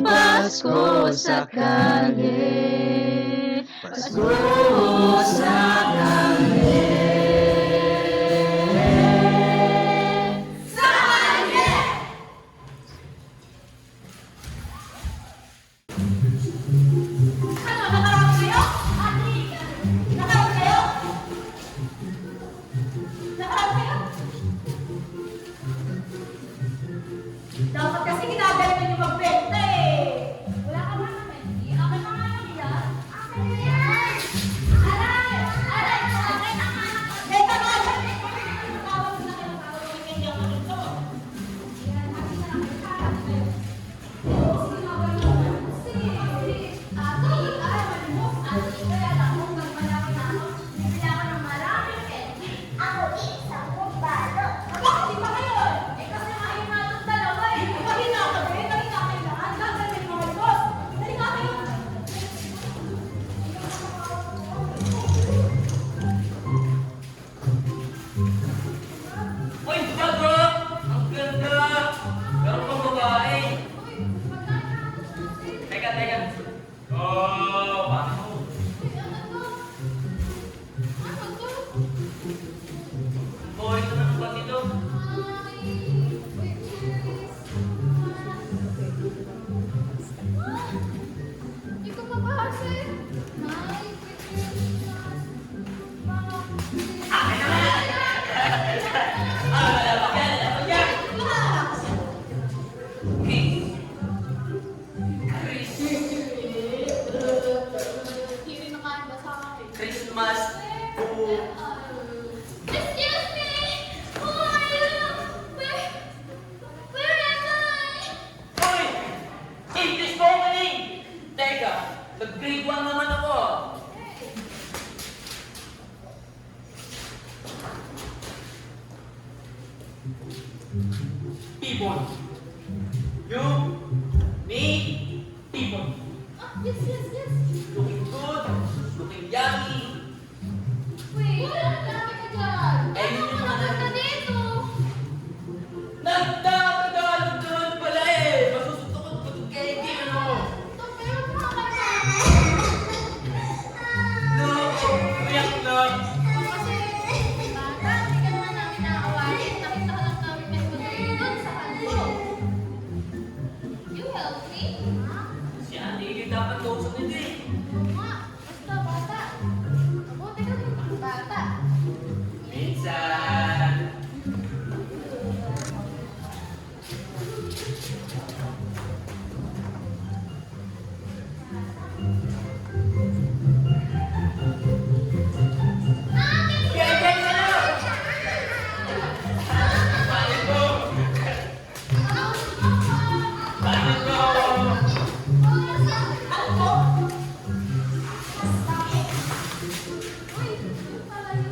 Pasko sa kalye, Pasko sa kalye. Sa kalye! Ano, nakarap kayo? Ate, nakarap kayo? Nakarap kayo? Dapat kasi ginagalit nyo magbenta eh. Wala ka ba naman? Akin na nga lang yan. Akin na yan! Aray! Aray! Akin na nga lang. Benta nga lang! Tawag na kayo. Tawag na kayo. Yan, akin to. Yan, akin na lang. Harap kayo. Sige, sige. Ate, ay, malimos. Ate, kaya lang kung magmalaki na ako. Bibili ako ng maraming candy. Ako, isang kumbalo. Bakit di pa ngayon? Eh, kasi ngayon na itong dalawa eh. Kanina ka din, kanina kailangan. Gagawin mo kayo, boss. Dali ka kayo. Uy, bago! Ang ganda! Pero pang babae. Teka, teka. Oh, paano? Boy, ito na ba dito? Ikaw pa ba kasi? Hi, Akin na nga! Labag yan! Labag yan! Okay. Hindi na kaya ba sa akin? Christmas. Oh. Excuse me! Who are you? Where am I? Uy! English opening! Teka, nag-grade 1 naman ako. People. You, me, people. Yes, yes, yes. Looking good, looking yummy. Wait, dami ka dyan. Eh, yun yung mga Napunta dito. Nagdadalog doon pala eh! Masusuntok ko itong candy, ano? Ito, pero nakakaya. No, umiyak na. Kasi, bata, hindi ka naman namin nakakawain. Nakita ka lang namin may pagkain doon sa kanto. You help me? Si Ate Ili dapat kausap nito eh. Oo nga, basta bata. Mabuti ka din, bata. Minsan. Yan, yan, ano? Bakit po? Bakit po?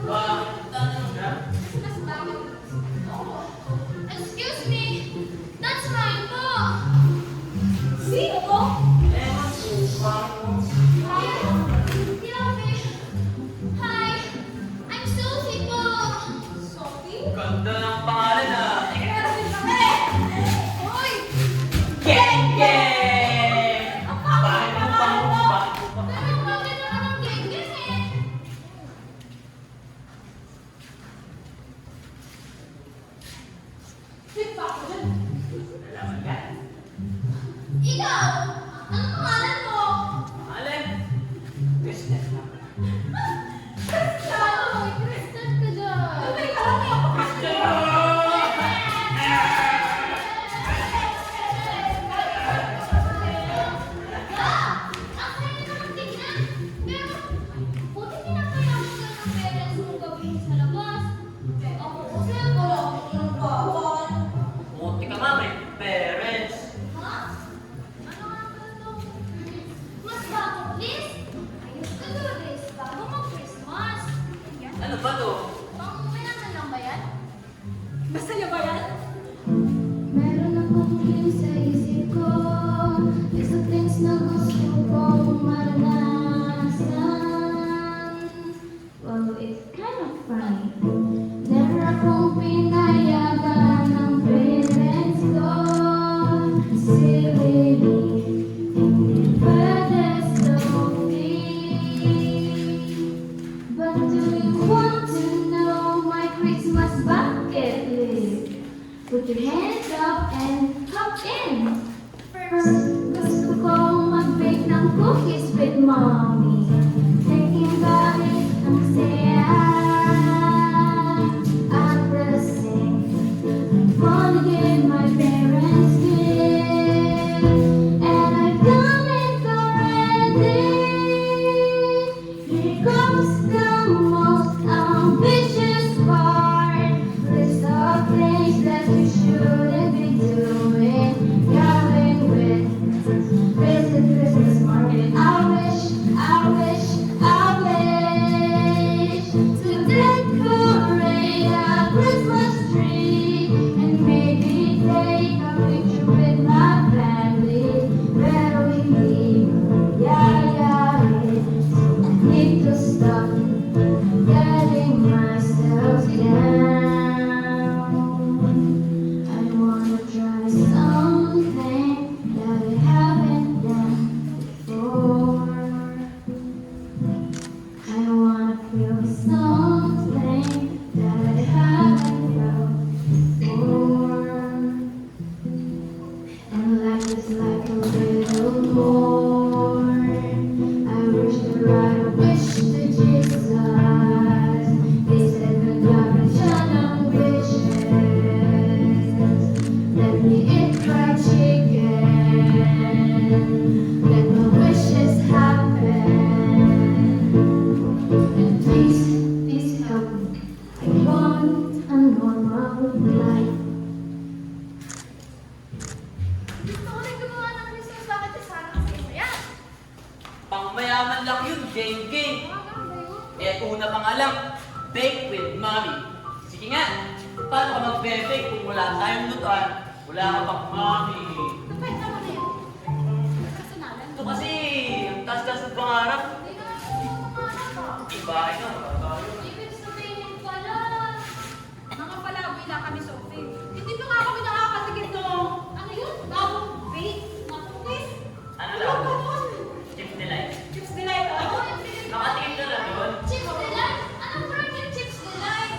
Bakit? Ano na? Excuse me, that's mine po. tuwing sa isip ko ay sa things na gusto kong maranasan. Well, it's kind of funny. Never akong pinayagan ng parents ko. Silly me, hindi pwede but do you want to know my Christmas bucket list? Put your hands up and hop in. First, gusto kong mag-bake ng cookies with mommy. Thinking about it, ang saya. At the same, wanna give my parents gifts. And I've done it already. Here comes the most ambitious part. List of things that we shouldn't be doing. Going with visit Christmas market. I wish to decorate a Christmas tree and maybe take a picture with my family. Pero hindi yayain. I need to stop getting myself down. I wanna try something that I haven't done before. I wanna feel something that I haven't felt before. And life is like a little more. I wish to write a wish to Jesus. They said that God can channel wishes. Let me eat fried chicken. Let my wishes happen. And please help me. I want a normal life. Gusto ko rin gumawa ng Christmas bucket list para masaya. Pangmayaman lang yun, game. Eh, una pa nga lang, bake with mommy. Sige nga, paano ka magbe-bake kung wala tayong lutuan? Wala ka pang mommy. Kapag naman na yun. Personalan. Ito kasi, ang taas-taas ng pangarap. Hindi ka naman pumanap ka. Ibahay ka, mababayo. Ibig sabihin pala, mga palaboy lang kami, Sophie. Hindi pa nga kami nakakatigil nung, ano yun, bagong bake na cookies. Ano Ano lang? ba nun? Chips Delight. Chips Delight, oh. Nakatingin ka na doon? Chips Delight? Anong brand yung Chips Delight?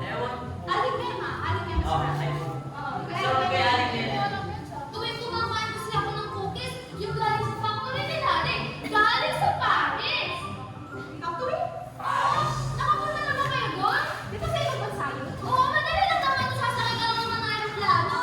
Ewan. Aling Mema, Aling Mema. Oh, ay. Oo, Sarap kaya Aling Mema. Tuwing kumakain kasi ako ng cookies, yung galing sa factory ni Daddy, galing sa Paris! Factory? Oo! Nakapunta na ba kayo doon? Di ba sa ibang bansa yun? Oo, madali lang naman sasakay ka lang naman ng aeroplano.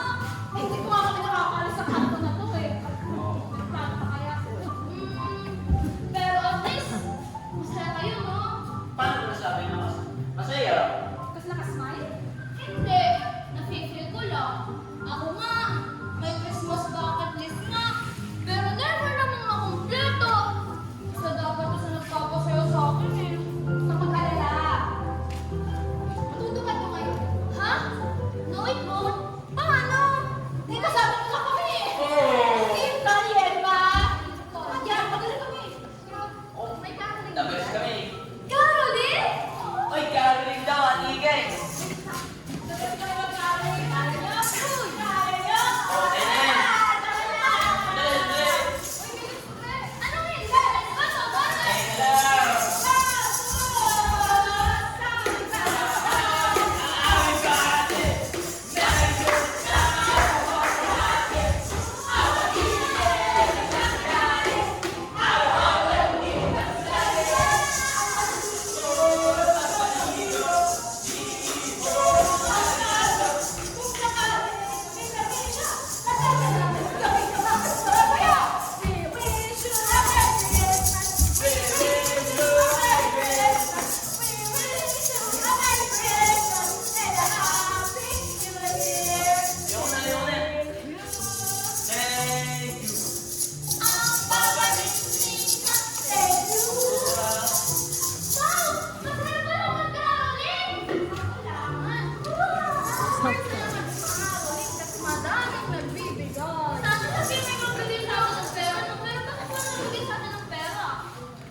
Kasi may magbigay sa ako ng pera, no? Pero bakit wala nagbigay sa atin ng pera?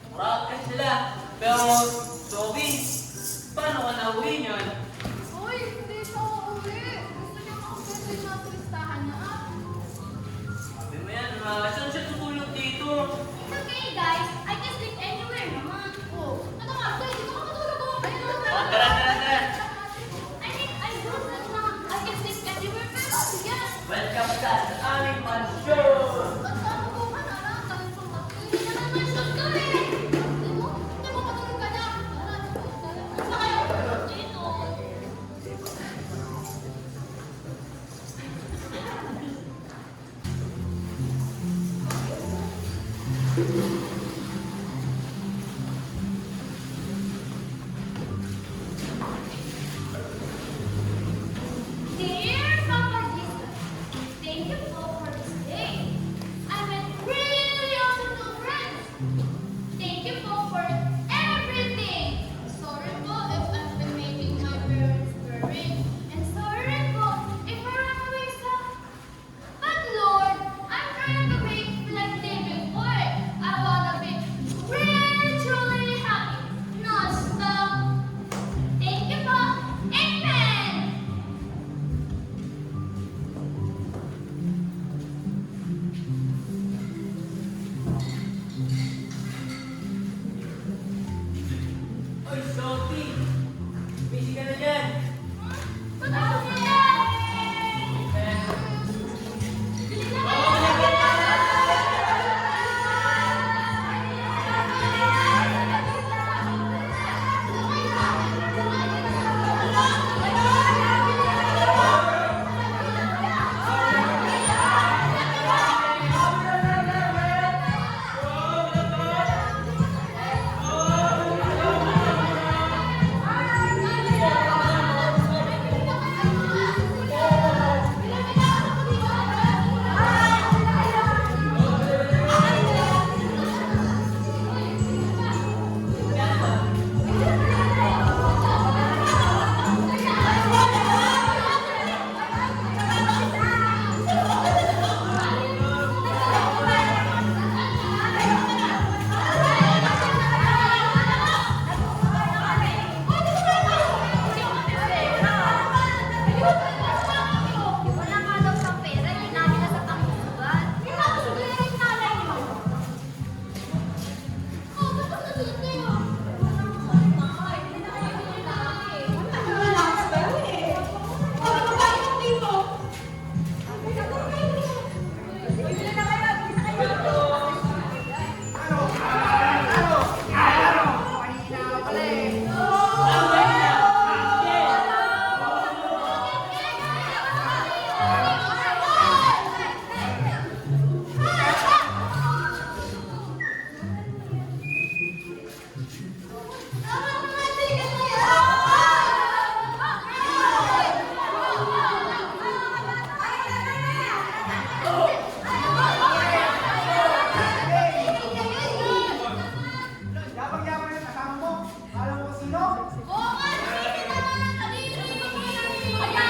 Mura kasi sila. Pero, Sophie, paano ka nauwi niyan? Uy, hindi siya uuwi. Gusto niya makapagpapit na turistahan niya. Sabi mo yan, saan siya tutulog dito? It's okay, guys. I can sleep anywhere naman. Oh, ano nga, guys, di ba makatulog ako? Oh, tara, tara, tara. I mean, I know that I can sleep anywhere, pero yan. Welcome sa aming mansyon! Ba't ka ako bukan, anak? Tanong ko ba? Hindi na naman siya to eh. Di mo matulog ka na. Saan kayo? Dito. Dear Papa Jesus, thank you for this day. I met really awesome new friends. Thank you for everything. Sorry po if I've been making my parents worry. And sorry po if I ran away some. But Lord, I'm trying to be like David before. I wanna be really truly happy. Non-stop. Thank you po. Amen. Oy, Sophie! Busy ka na dyan! Ba't ako nila? Wala nga daw siyang pera, ginamit na sa pangsugat. Pinapasugat na yung nanay mo. Oh, ba't ako nasulat kayo? Yapang-yapang yung kasama mo. Alam mo kung sino? Oo nga, sige naman. Kanina yung mga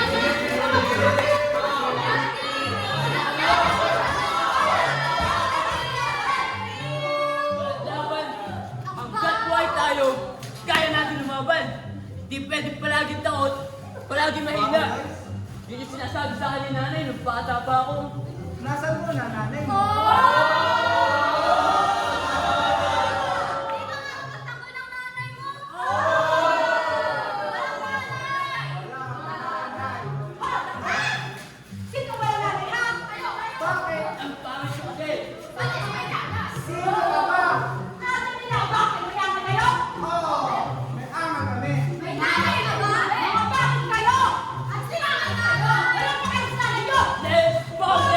Walang laban! Hanggat buhay tayo, kaya natin lumaban! Di pwede palaging takot, palaging mahina! Yun yung sinasabi sa akin ni nanay nung bata pa ako. Nasaan mo na nanay mo? Sino ba yung nanay, ha? Bakit? Ang pangit ko kasi! Bakit may ganas? Sino ka ba? Sabi nila, bakit mayaman kayo? Oo, may ama kami. May nanay na ba? Mga bakit kayo? At sinangan kayo? Wala pa kayo sa nanay nyo? Let's go!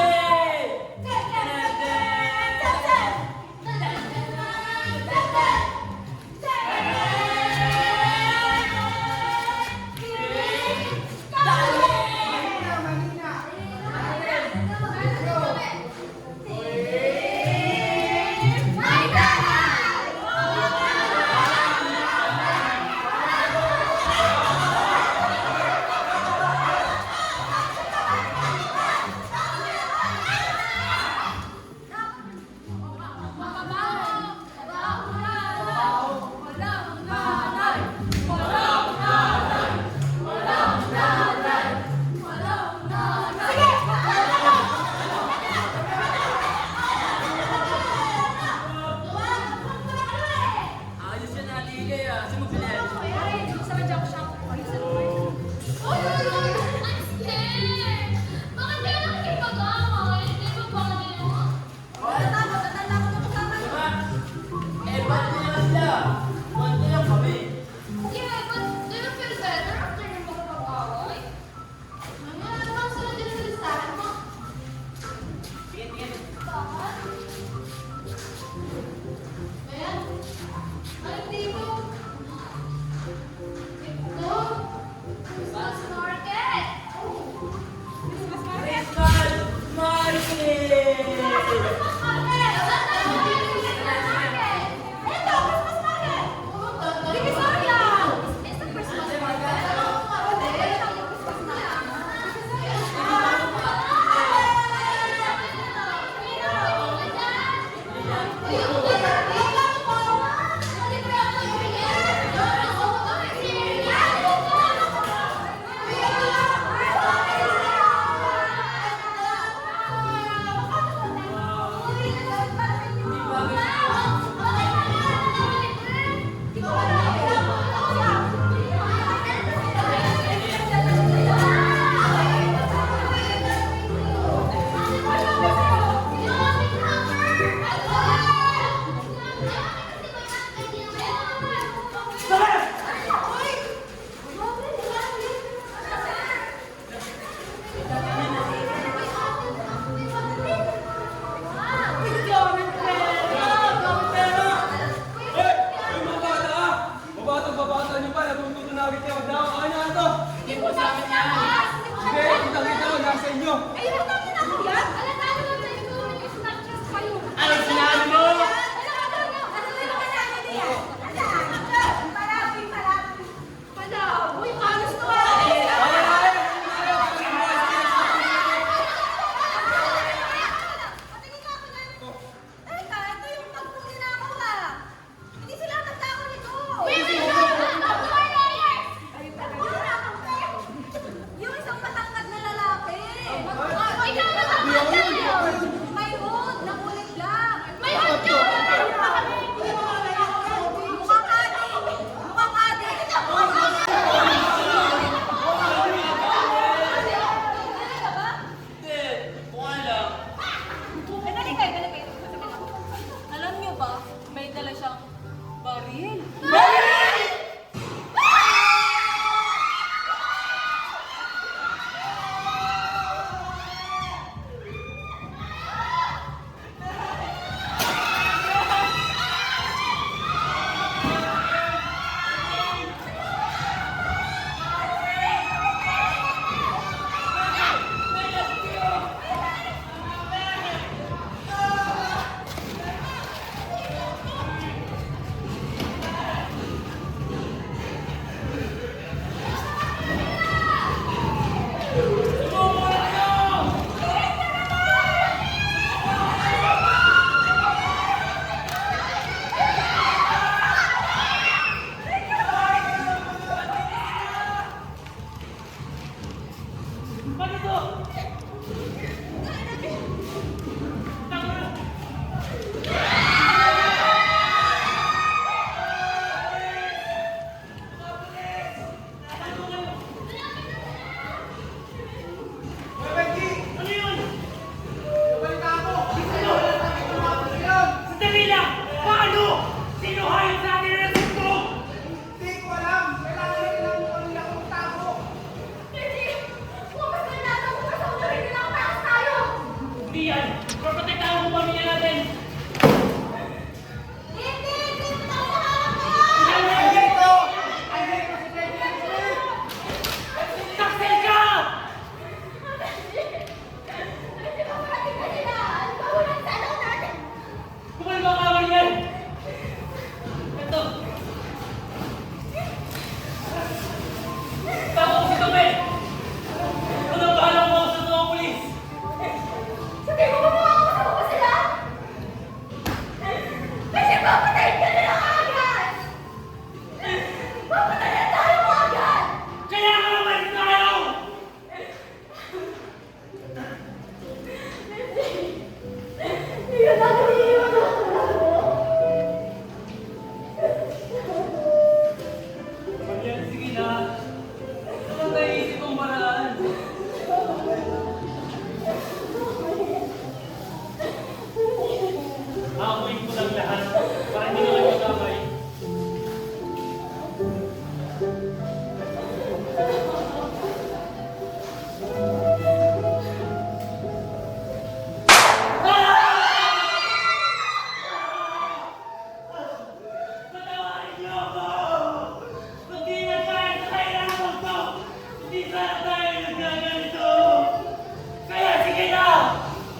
Hindi yan! Proprotektahan mo pamilya natin! Hindi! Hindi mo na hinahanap ko yan! Andito! Andito si David! Taksil ka! Hindi mo pati ka nila! Ang bahulan sa ano natin! Kumal mo ka yan! Ito! Tapos si Tope! Ano ba alam mo sa mga pulis? Sabi mo ba makakasama ko sila? Kasi papatayin ka nila agad! Papatayin tayo mo agad! Kaya ka naman tayo! Hindi ka namin iiwan ako! Ayan, sige na. Ano naisip kong paraan? Aamuin ko lang lahat para hindi na kayo magkamay. Patawarin niyo ako! Hindi na tayo sa kailangan ko! Hindi sana tayo nagkaganito! Kaya sige na!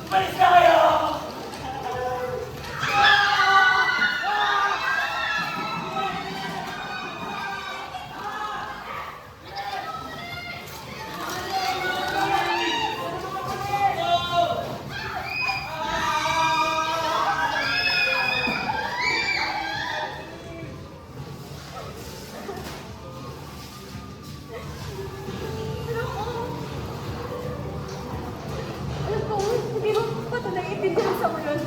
Malis na kayo! Alam ko, hindi mo pa naiintindihan sa ngayon.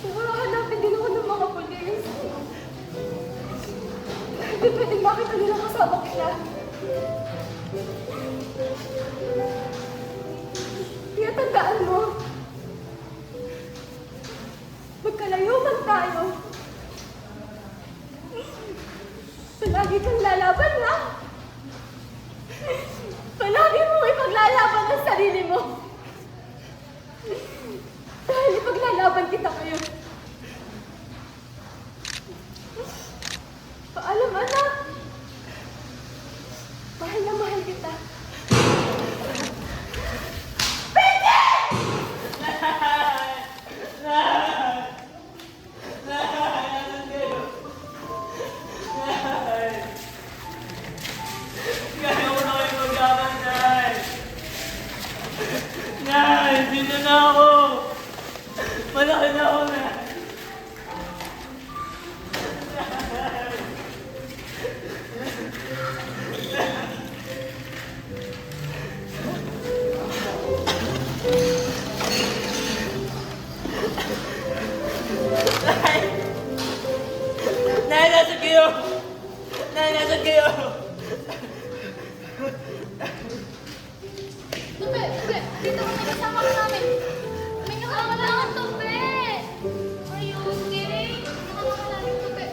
Siguro hanapin din ako ng mga polis. Hindi pwedeng makita nila kasama kita. Kaya tandaan mo, magkalayo man tayo. Palagi kang lalaban, ha? Palagi mo ipaglalaban ang sarili mo. Dahil ipaglalaban kita ngayon. Paalam, anak. Mahal na mahal kita. Kaya mo na kayo maglaban, Nay! Nay, dito na ako! Malaki na ako, Nay! Nay, nasaan kayo? Nay, nasaan kayo? Tupe, tupe, dito ka may kasama ka namin. May kasama na ang tupe. Are you okay? Kasama ka namin, tupe.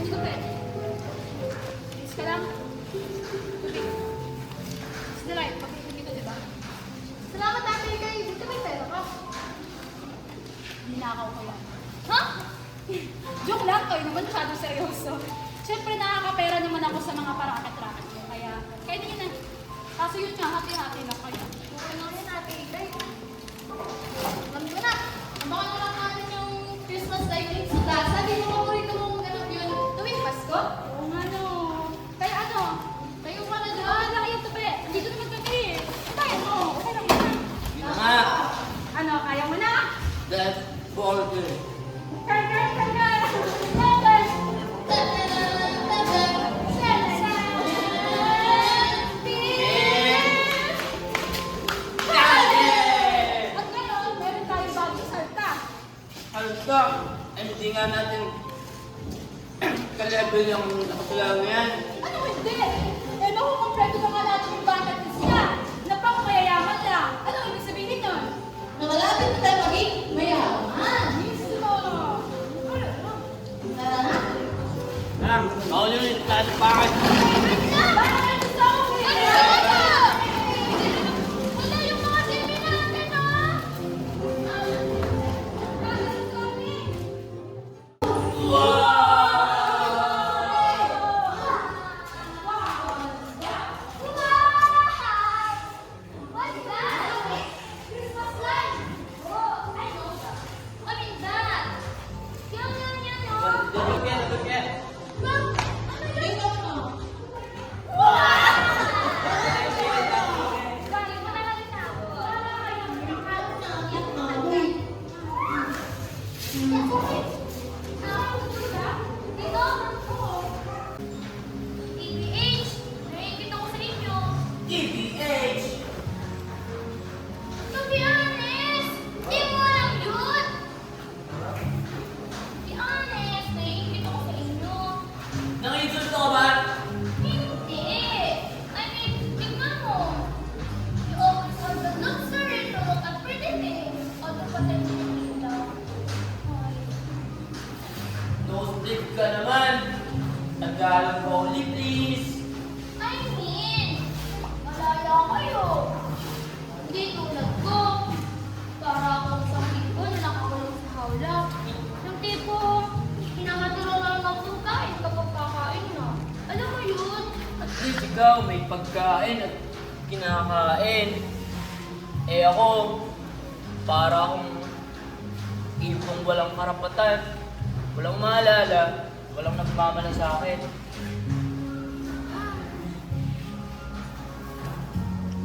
Tupe. Please ka lang. Tupe. It's the light. Pakita dito, di ba? Salamat ate kay dito may pera ka. Ninakaw ko yan. Ha? Joke lang, kayo naman masyado seryoso. Siyempre nakakapera naman ako sa mga parakat-rakat ko. Kaya, kahit hindi na. Kaso yun nga, hati-hati lang kaya. Okay na rin ate, guys. Alam ko na. Ang baka na lang natin yung Christmas lighting sa plaza. Di mo paborito mong ganap yun. Tuwing Pasko? Oo nga no. Kaya ano? Tayo ka na doon. Ah, laki yung tupi. Dito naman kami. Tayo mo. Okay lang mo na. Yun na nga! Ano, kaya mo na? That's ball good. Kargar, kargar! Laban! At ngayon, meron tayong bagong salta. Halta! Ay, hindi nga natin ka-level yung nakasalaw na yan. Ano hindi? Eh, makukompleto na nga natin yung bucket list niya. Na pang mayayaman na. Ano ibig sabihin nun? Na malapit na tayo maging mayaman. Mismo. Tara na. Mauli ulit tayo sa bakit. Bakit gusto ko? Ano? kinakain at kinakain. Eh ako, para akong ibong walang karapatan, walang maalala, walang nagmamala sa akin.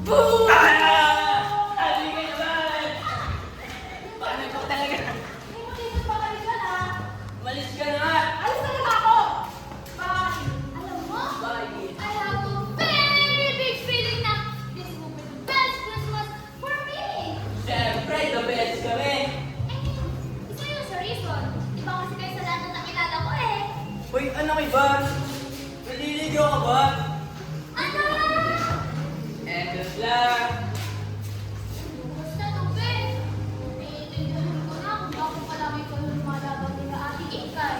Boo! Hindi ka naman! Paano ikaw talaga? Hindi mo pa kayo dyan, ha? Malis ka na nga! Alis na naman ako! Bakit? Alam mo? Bakit? I have a very big feeling na this will be the best Christmas for me! Siyempre, the best kami! Isa yun sa reason. Iba kasi kayo sa lahat na nakilala ko eh. Uy, ano kay Bar? Naliligaw ka ba? Ano? Endless lang! Basta to, Ben. Naiintindihan ko na kung bakit palagi ko yung lumalaban nila Ate Ikay.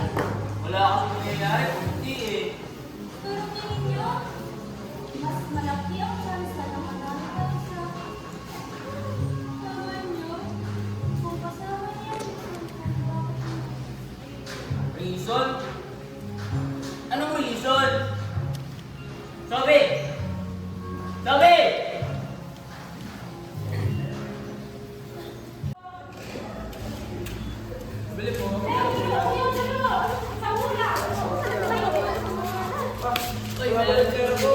Wala kasi nangyayari kung hindi eh. Pero tingin niyo, mas malaki ang chance na namanalo tayo sa akin. Tawan niyo, kung kasama niya, Reason? Anong reason? Sabi! Sabi! Bili po. Uy, meron ka na po.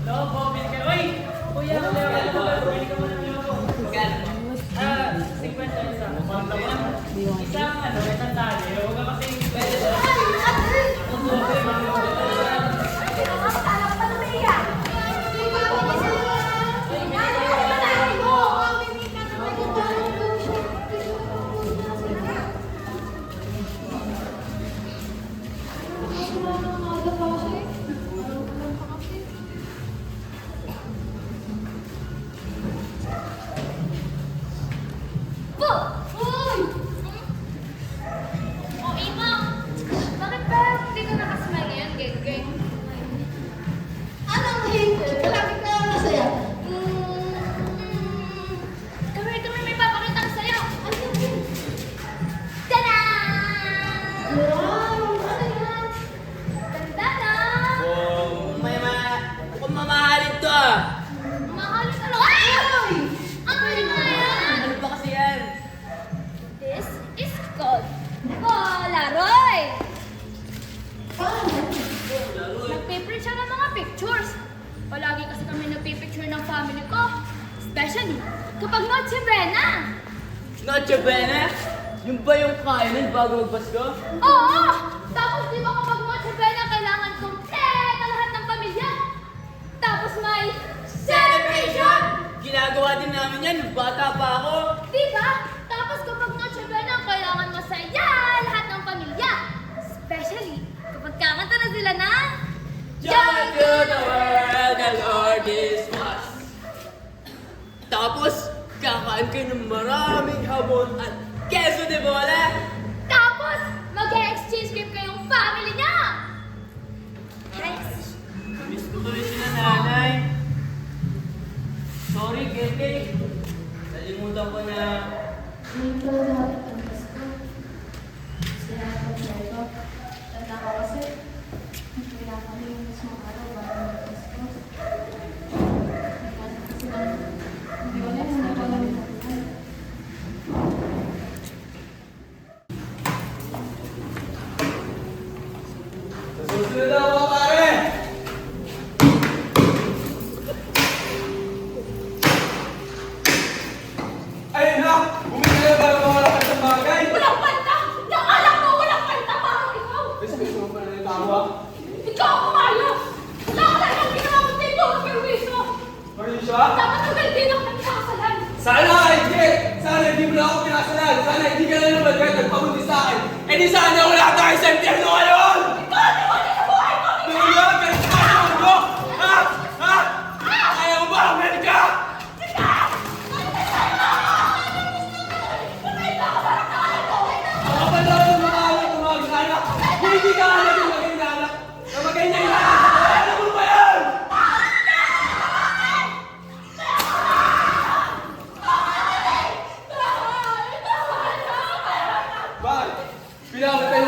No, po, bili ka. Uy! Kuya, bili ka muna ng loko. Magkano? 50 isa. Isang isang tali. Huwag ka kasi pwede sa Bakit ba hindi ka nakasmile ngayon, Geng-Geng? Anong hindi? Palagi ka masaya. Kami may papakita ko sa'yo. Ano yun? Tada! Wow! Ano yan? Ganda na! Kung mamahalin to ah! Mahal ka lang. Ay! Ano yan? Ano ba kasi yan? This is called Polaroid! Nagpiprint siya ng mga pictures. Palagi kasi kami nagpipicture ng family ko. Especially kapag Noche Buena. Noche Buena? Yung ba yung kainan bago magpasko? Oo! Tapos di ba kapag Noche Buena kailangan kompleto lahat ng pamilya? Tapos may celebration! Ginagawa din namin yan nung bata pa ako. Di ba? Tapos kapag Noche Buena kailangan masaya lahat ng pamilya. Especially kapag kakanta na sila na Joy to the world, the Lord is us. Tapos, kakain kayo ng maraming hamon at queso de bola. Tapos, mag-exchange gift kayong family niya! Guys, Miss ko tuloy sila nanay. Sorry, Gete. Nalimutan ko na. Ito lahat ang Pasko. Sila ang pagkaito. Tanda ko kasi, kaya kami yung mismong araw bago mag-Pasko. Kasi hindi ko alam, hindi ko alam yung natin. Susunod na ako, pare! Ayun na! Bumili na ba ng mga lakas ng bagay? walang kanta! Yung alam mo, walang kanta parang ikaw! Kasi gusto mo pala ng tawa. Ikaw ang umayos! Wala ka lang ang ginawa mo dito, perwiso! Marisha? Dapat agad din ako nagkakasalan! Sana hindi! Sana hindi mo na ako pinasalan! Sana hindi ka na naman kahit nagpabuti sa akin! Eh di sana wala tayo sa impyerno ngayon! Ikaw ang iwan sa buhay ko! Ngayon, ganit ka naman mo! Ha? Ha? Ayaw mo ba, Amerika? Ang kapal lang ng mga awit ng mga anak! Hindi ka alam yung maging anak! Na maging na anak! Alam mo ba yan? Bakit? Pinapatay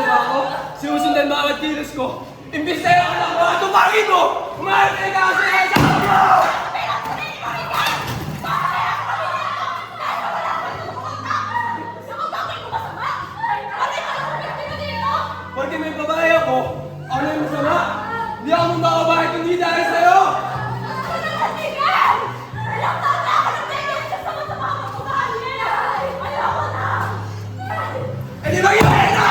Bakit hindi dahil sa'yo? Eh di mag-iwalay na!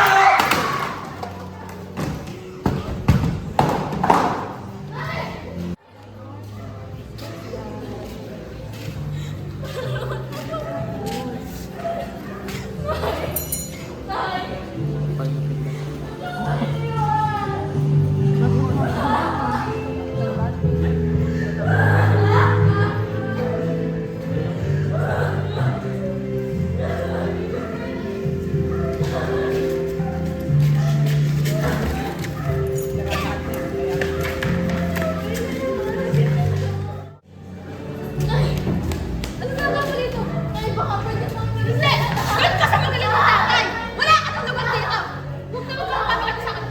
Ano na ako dito? Ay, baka pwede mo. Hindi! Doon ka sa magaling mong tatay! Wala ka nang lugar dito! Huwag na magpapakita sa akin!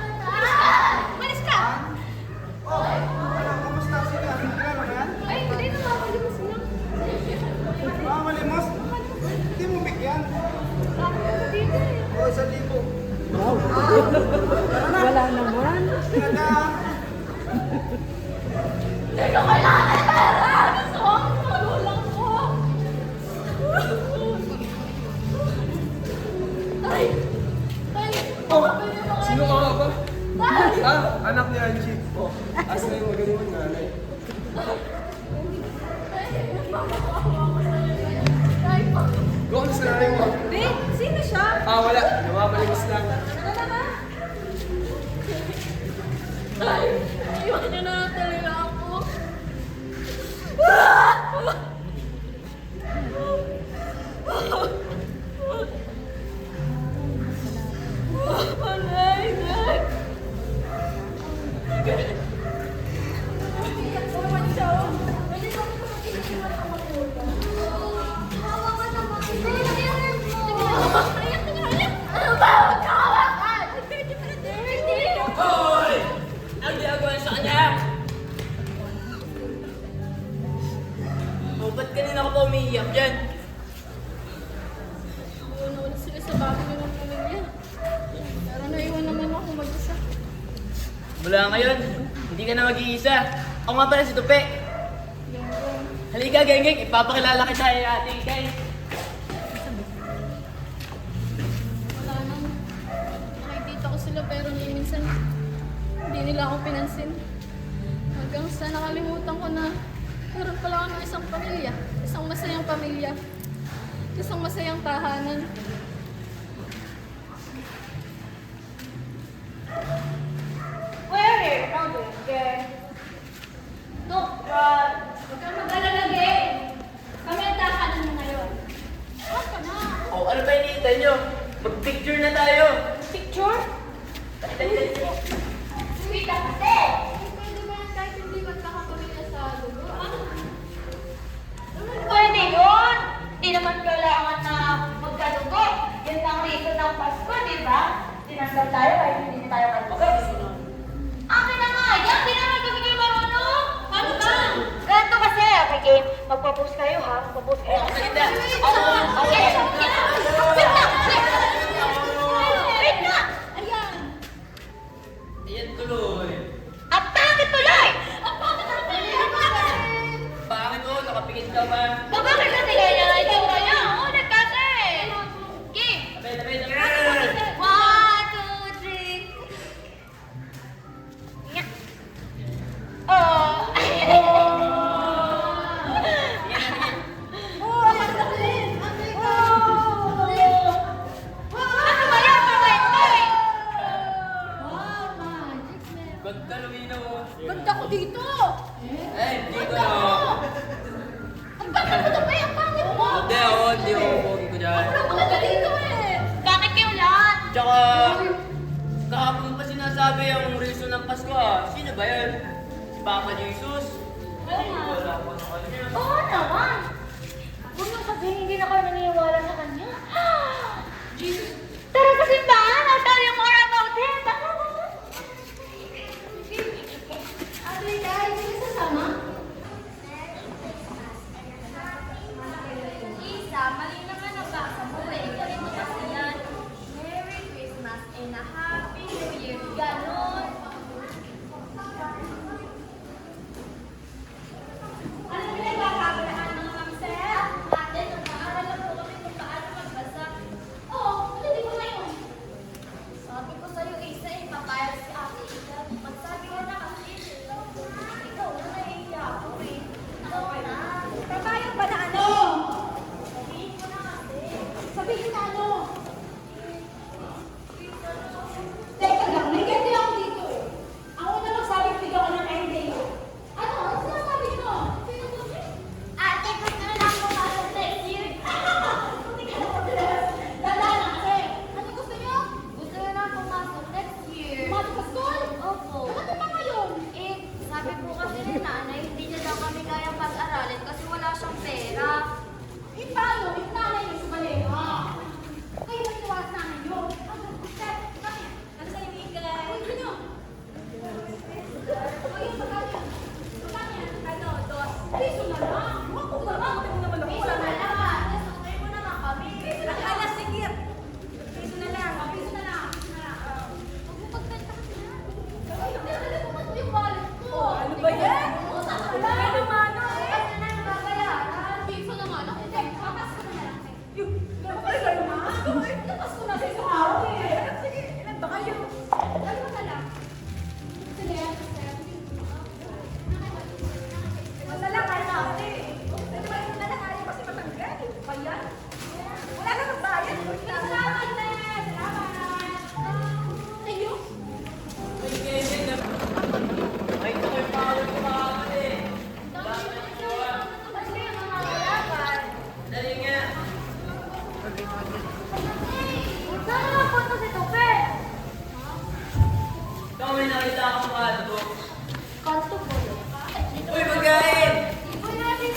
Malis ka! Kamusta sila? Ano yan? Ay, hindi na makalimos lang. Malimos? Hindi mo bigyan. Dito eh. O, 1,000. Wala naman. Tinada. Hindi ko kailangan ng pera! Gusto ko ang magulang ko! Ay! Ay! Oh, Pwede mo sino ka nga ba? Tay! Ah, anak ni Angie. Oh, asa na yung magaling mong nanay? Tay! Doon sa nanay mo. Babe, sino siya? Ah, wala. Namamalimos lang. Tay! Iwan niyo na talaga ako. Nay! Nay! Hoy! Ang ginagawa niyo sa kanya? Oh, ba't kanina ka pa umiiyak dyan? Iwan na ulit sila sa bago ng pamilya. Pero naiwan naman ako mag-isa. Mula ngayon, hindi ka na mag-iisa. Ako nga pala si Tupe. Halika, geng-geng. Ipapakilala kita kay Ate Ikay. Wala nang nakikita ko sila pero minsan hindi nila ako pinansin. Hanggang sa nakalimutan ko na meron pala ako ng isang pamilya. Isang masayang pamilya. Isang masayang tahanan. Where are you? No, huwag kang mag-alala, Gay. Kami ang tahanan mo ngayon. Huwag ka na. Oh, ano ba hinihintay niyo? Mag-picture na tayo. Picture? Dali. Sweet kasi! Pwede ba yan kahit hindi magkakapamilya sa dugo? Pwede yun! Di naman kailangan na magkadugo. Yun ang reason ng Pasko, di ba? Tinanggal tayo kahit hindi tayo kadugo. Akin na nga! Yan! Di naman kasi kayo marunong! Ano ba? Ganito kasi, okay, game. Magpo-post kayo, ha? Magpo-post kayo. Magsalita. Okay. Wait lang! Wait lang! Ayan! Ayan tuloy. Ang pangit tuloy! Ang bakit ang pamilya? Bakit? Bakit ko? Nakapikit ka ba? Bakit kasi ganyan na itsura niya? Ulit kasi! Game! Tabi. 1, 2, 3. Nya. Oh. Ano ba yan? Paway-paway! Wow, magic man. Ganda lumino. Ganda ko dito! Dito Ganda na. ko! Ang bakit mo ito ba yung pangit mo? Hindi ako pogi ko dyan. Ang ganda dito eh! Bakit kayo lahat? Tsaka, kahapon pa sinasabi ang reason ng Pasko ah. Sino ba yan? Si Papa Jesus? Ay, wala ko ng ano yan. Oo naman! Huwag nang sabihin hindi na kayo naniniwala sa kanya. Jesus! Tara sa simbahan! I'll tell you more about him! Ate, guys, sino sasama? Isa, mali naman ang basa mo eh. Ganito kasi yan. Merry Christmas and a Happy New Year. Ganon.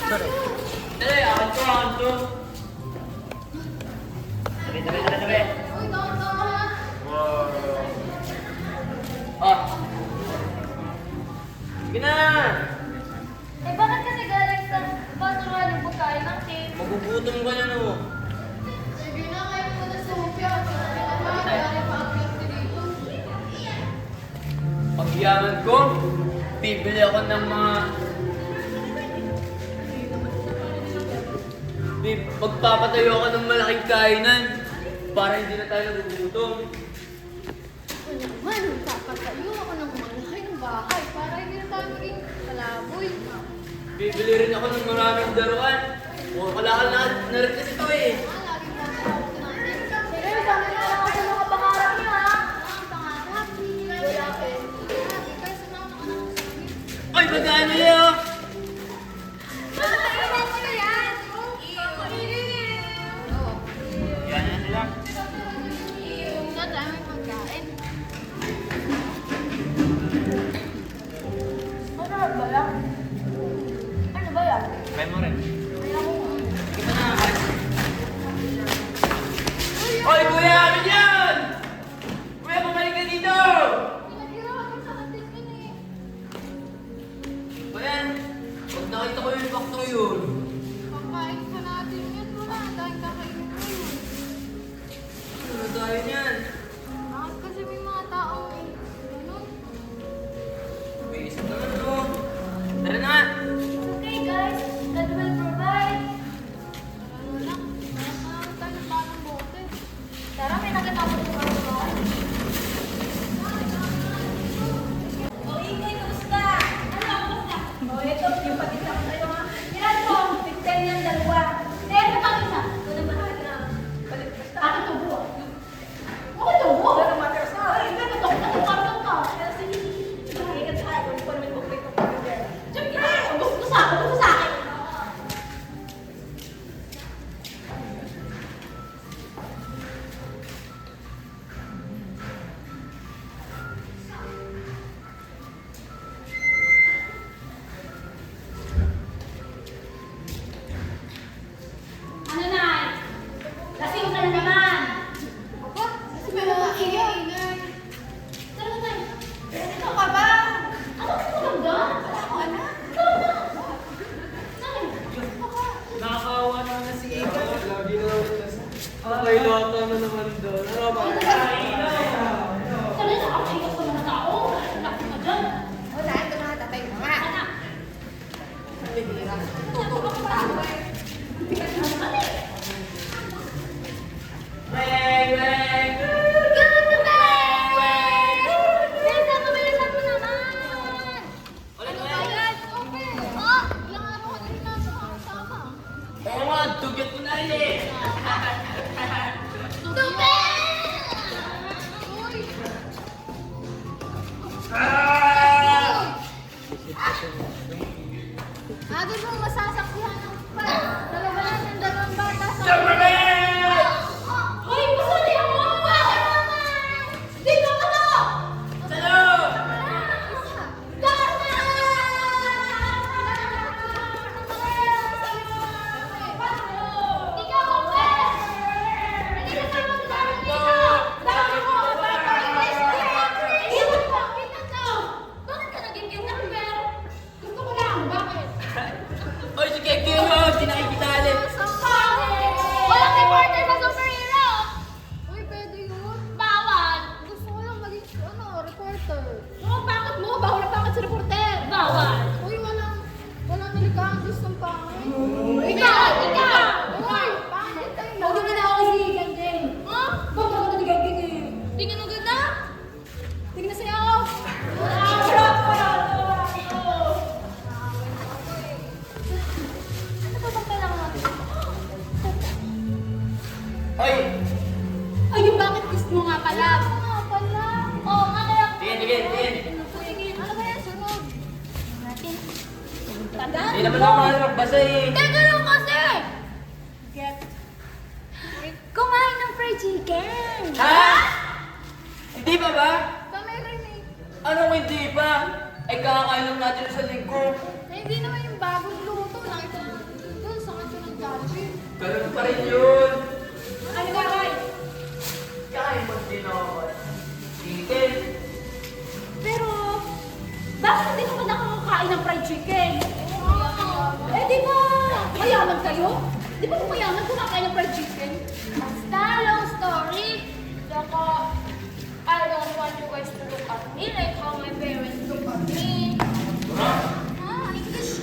Dali, akan to. Tabi. Uy, dahan-dahan. Ah. Sige na. Eh, bakit kasi galing sa paturuan yung pagkain ng cake? Magugutom ka na no. Sige na, kayo muna sa hupya. Galing pa ang cake dito. Pag yaman ko, bibili ako ng mga... Magpapatayo ako ng malaking kainan para hindi na tayo nagugutom. Ano naman, papatayo ako ng malaki ng bahay para hindi na tayo maging palaboy. Bibili rin ako ng maraming daruan. Puro kalakal na rin kasi ito eh. Lagi mo ako natin. Sige, sana na lang ako sa mga pangarap niyo, ha? Ang pangarap. Wala pa eh. Kaya sumama ka na ako sa amin. Ay, magkano yun? Kailan mo na yan? Oo. Yan na sila. Sa dami pagkain. Ano ba yan? Ano ba yan? Kaya mo rin. Kita na. Hoy, kuya! Amin yan! Kuya, bumalik ka dito! Pinaghirapan sa atin yun eh. Ba yan? Pag nakita ko yung bakto yun. Pagkain ka natin yun. Wala, dahil kakainin mo yun. Ano tayo niyan? Bakit kasi may mga taong ano? May isip naman to. Tara na! Okay guys, God will provide. Ano lang, parang tayo paano bote. Tara, may nakita ko sa mga O, Ingay, kamusta? Ano, kamusta? O, ito, yung patita ko sa'yo, ha? Ilan po? 15 yan, dalawa. Eh, ito pang isa. Ito naman, balik. Ako tubo. Ako tubo? Pero matter sa akin. Pero ito, kwartong ka. Pero sige, ikat sa akin. Kung naman buklit ko. Sige, gusto sa akin. Ano na? Lasing ka na naman. Aba, kasi may mga ingay. Tara na tayo. Ano ka ba? Ano ka maganda? Wala ko anak. Nakakawa naman si Ika. Lagi na naman kasi. Ay, lata na naman doon. Ano ba? Tara na, nakakaigas ka mga tao. Laki ka dyan. Wala, ito na tatay mo nga. Anak. Tutulog pa ako eh. Weng! Weng! Bilisan mo naman! Ulit, Ano ulit. ba yan? Okay. Ah, ilang araw ka na rin nasa kasama. Oo nga, dugyot ko na rin eh. Tubig! Uy! Agad mong masasakyan ng pa. Dalawa lang ng dalawang bata sa... Hoy, pasali ako! Bakit naman? Dito ka na! Salo! Oy, si Keke mo! Di nakikitali. Walang reporter sa superhero! Uy, pwede yun. Bawal! Gusto ko lang maging, reporter. Oh, bakit mo? Bawal na bakit si reporter? Bawal! Uy, walang nilikang Diyos ng pangit. Ikaw! Uy, pangit tayo. Huwag mo na ako si Gandeng. Ha? Bakit ako na ni Gandeng eh? Tingnan mo ganda? Tingnan sa'yo! Ano ba bang kailangan natin? Oy! Ayun, bakit gusto mo nga pala? Ano nga pala? Oo, nga kaya. Tingin. Ano ba yan? Sunod. Natin. Tandaan Di naman ako magbasa eh. Teka lang kasi! Get. Kumain ng fried chicken! Ha? Hindi pa ba? Kami rin eh. Ano kung hindi pa? Ay kakakain lang natin sa linggo. Eh, hindi naman yung bagong luto. Nakita na Ganun pa rin yun. Ano ba, Roy? Kain mo din ako. Chicken. Pero, bakit hindi naman nakakakain ng fried chicken? Eh, di ba? Mayaman kayo? Di ba kung mayaman kumakain ng fried chicken? Basta, long story. Saka, I don't want you guys to look at me like how my parents look at me. Ah, English.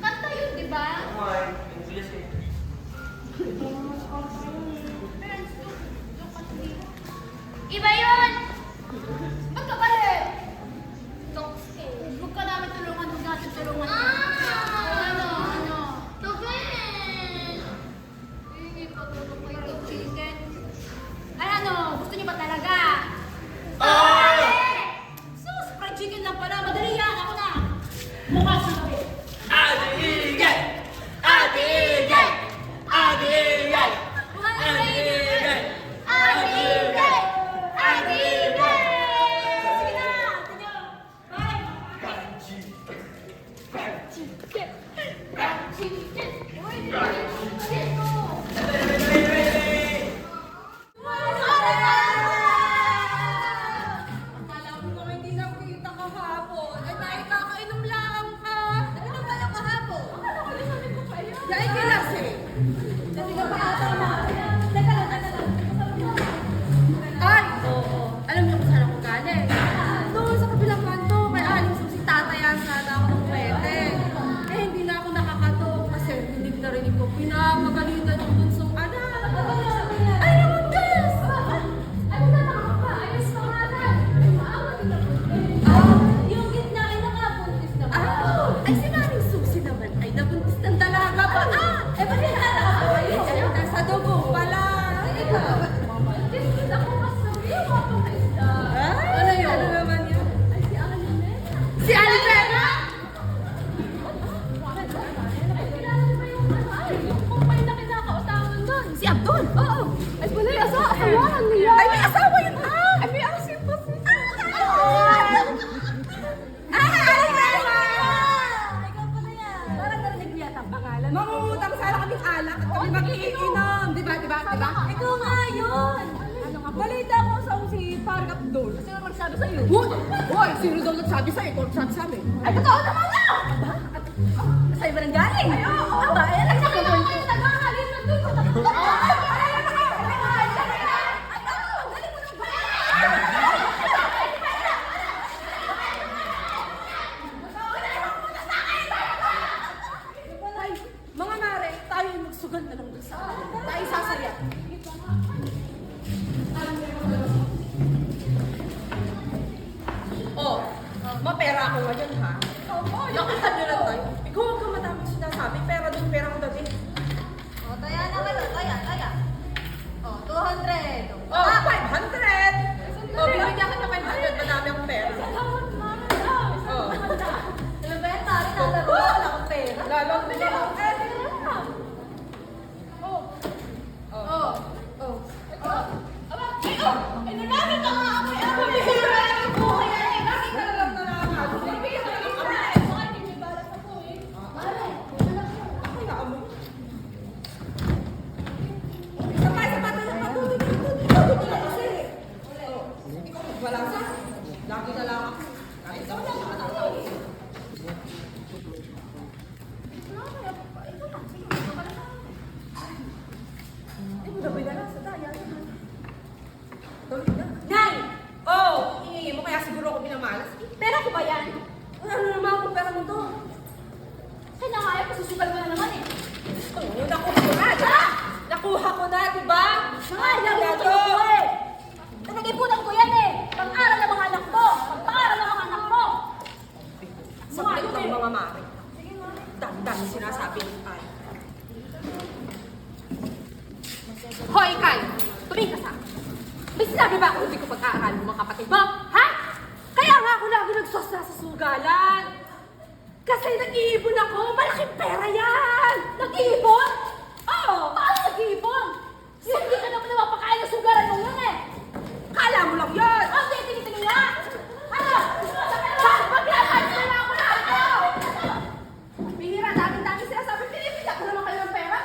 Kanta yun, di ba? Okay, English eh. Parents look at me. Iba yun! Ba't ka pala? Don't say. Huwag ka namin tulungan, huwag natin tulungan. Ano? Tubig! Hindi ko tulong kayo ng chicken. Ay, ano? Gusto niyo ba talaga? Sus, fried chicken lang pala. Madali yan, ako na. Mukha sinabi. Adigay! Adigay! Adigay! Adigay! Adigay! Adigay! Sige na, tinyo. Bye. Chicken! Uy, chicken mo! Akala ko naman hindi nakita kahapon. Ay, nakikakainom lang ka. Ano ba yung kahapon? Akala ko lang namin ko kayo. Dahil kilas eh. Kasi ka pa ata na. Teka lang. Ay! Oo. Alam niyo kung saan ako galing? Doon sa kabilang kanto. Kay Aling Susi, tatayan sana ako ng pwede. Eh, hindi na ako nakakatok kasi hindi narinig ko pinapagalitan yung bunsong anak. Ay, naman gas! Ano na nakakaayos pa nga na? Maawa din ako. Yung gitna ay nakabuntis na ba? Ay, si Maring Susi naman ay nabuntis ng dalaga pa. Eh, ba't yung dalaga pa kayo? Eh, nasa dugo pala. Ikaw. Discus ako kasabi. Wapa ka isda. Ano yun? Ano naman yun? Ay, si Alan Si Alvera? Kilala mo ba yung ano? Ay, yung kumpay na kinakautangan doon. Si Abdul? Oo. Ay, wala yung asawahan niya. Ay, may asawa yun. Ay, may asin pa si... Ikaw pala yan. Parang narinig mo yata ang pangalan. Mangungutang sana kaming alak at kami mag-iinom. Diba? Ikaw nga yun. Ano nga? Balita ko sa si Parang Abdul. Sino magsabi sa'yo? Hoy! Sino daw nagsabi sa'yo? Ikaw nagsabi sa amin. Ay, totoo naman na! Sa'yo ba nang galing? Ay, oo. Aba, eh, ay, nakita kayo nagkakalit na doon sa takot. Ay, mga mare, tayo yung magsugal na lang doon sa akin. Tayo sasaya. Oh, mapera ako ngayon ha. Lakihan nyo lang tayo. Ikaw huwag ka madaming sinasabi. Pera doon, pera ko gabi. O, taya na kayo, taya. O, 200. Oh, 500! Oh, bibigyan ka ng 500. Madami akong pera. Salamat, mama. Oh. Ano ba yan, Tari? Nalaro? Wala akong pera. Lalo ako bigyan ako. Oh. Oh. Oh. Aba, ay, nanamit ka nga ako. Ano, bihira na yung buhay na eh. Bakit Ikaw lang nalaman. Bibigyan ko ng isa eh. Baka hindi may balas ako eh. Mare, wala lang ako. Ay, naamoy. Isa pa, dito na kasi. Oh, ikaw wala sa. Lagi na lang ako. Lagi ka wala ka. Ay, magabi na lang sa daya. Tuloy na. Nay! Oh, hihingi mo kaya siguro ako pinamalas. Pera ko ba yan? Ano naman kung pera mo to? Kaya na kaya, pasusugal mo na naman eh. Oh, nakuha ko na. Nakuha ko na, diba? Mga laro ko eh. Nag-ipunan ko yan eh. Pang-aral ng mga anak mo. Pang-aral ng mga anak mo. Sabay ng mga mare. Dami-dami sinasabi ng ay. Hoy, Kay! Tumingin ka sa akin. May sinabi ba ako hindi ko pag-aaralin mga kapatid mo? Ha? Kaya nga ako lagi nagsosla sa sugalan. Kasi nag-iipon ako. Malaking pera yan! Nag-iipon? Oo. Paano nag-iipon? Hindi ka naman mapakain ng sugaran mo yan eh. Kala mo lang yun! Ang tinitingin nga. Ano? Saan maglalagay na ako na ako? Bihira, dami-dami sinasabi. Pinipigyan ko naman kayo ng pera.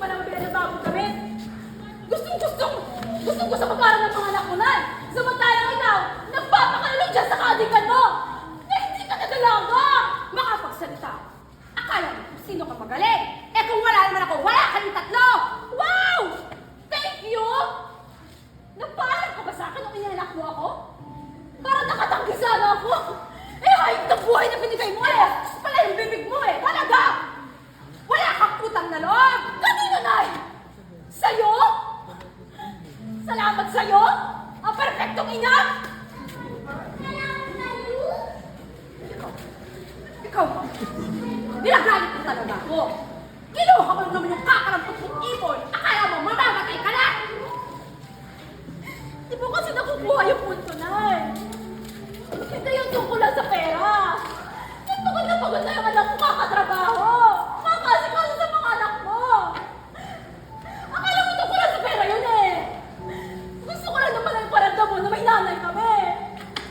pa naman bilhin ng bagong damit. Gusto ko parang ng mga nakunan. Samantalang ikaw, nagpapakalulog dyan sa kadikan mo. Na hindi ka nagalaga. Makapagsalita. Akala mo kung sino ka magaling. Eh kung wala naman ako, wala kayong tatlo. Wow! Thank you! Nagpaalam ka ba sa akin nung inilak mo ako? Parang nakatanggi sana ako. Eh, hayop na buhay na binigay mo eh. Gusto pala yung bibig mo eh. Talaga! Wala kang utang na loob. Kanino, Nay? Sa'yo? Salamat sa'yo? Ang perfectong ina? Salamat sa'yo. Ikaw, nilagalit mo talaga ako. Kinuha mo naman yung kakarampot mong ipon. Akala mo mamamatay ka na. Di mo kasi nakukuha yung punto, Nay. Hindi yung tungkol lang sa pera. Yung pagod na yung anak ko kakatrabaho. Makakasikaso sa mga anak mo. Akala mo tungkol lang sa pera yun eh. Gusto ko lang naman ang paramdam mo na may nanay kami.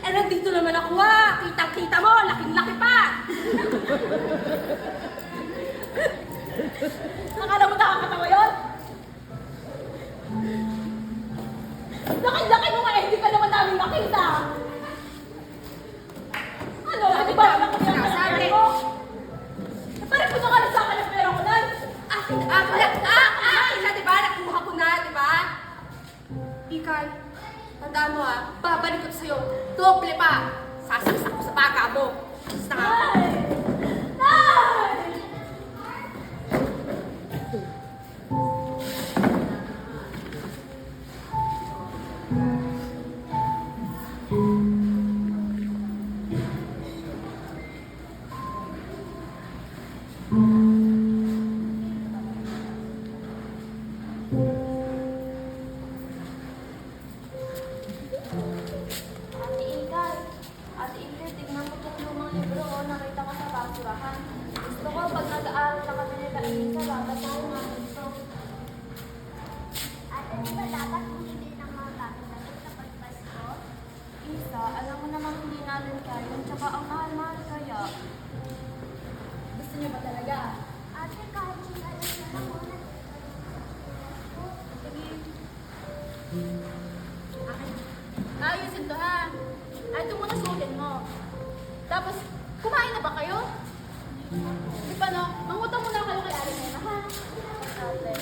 Eh, nandito naman ako Kitang-kita mo, laking-laki pa. Akala mo nakakatawa yun? Laki-laki mo nga eh, hindi ka naman namin makita. Ano, di ba naman kami ang sinasabi mo? Parang kung nakala sa akin ang pera ko na. Akin na, di ba? Nakuha ko na, di ba? Ikay, tandaan mo babalik ko sa'yo. Doble pa. Sasaksak ko sa baka mo. Basta nga. Nay! Ate Ingrid, tignan mo itong lumang libro nakita ko sa basurahan. Gusto ko pag nag-aaral na kami nila Isa, babasahin namin ito. Ate, di ba dapat bumili ng mga gamit natin sa pagpasko? Isa, alam mo namang hindi natin kaya, tsaka ang mahal-mahal kaya. Gusto niyo ba talaga? Ate, kahit sila lang naman muna. Ayusin to ha. Ay, ito muna suotin mo. Tapos, kumain na ba kayo? Di ba no? Mangutang muna kayo kay Ari Mena ha? Ate.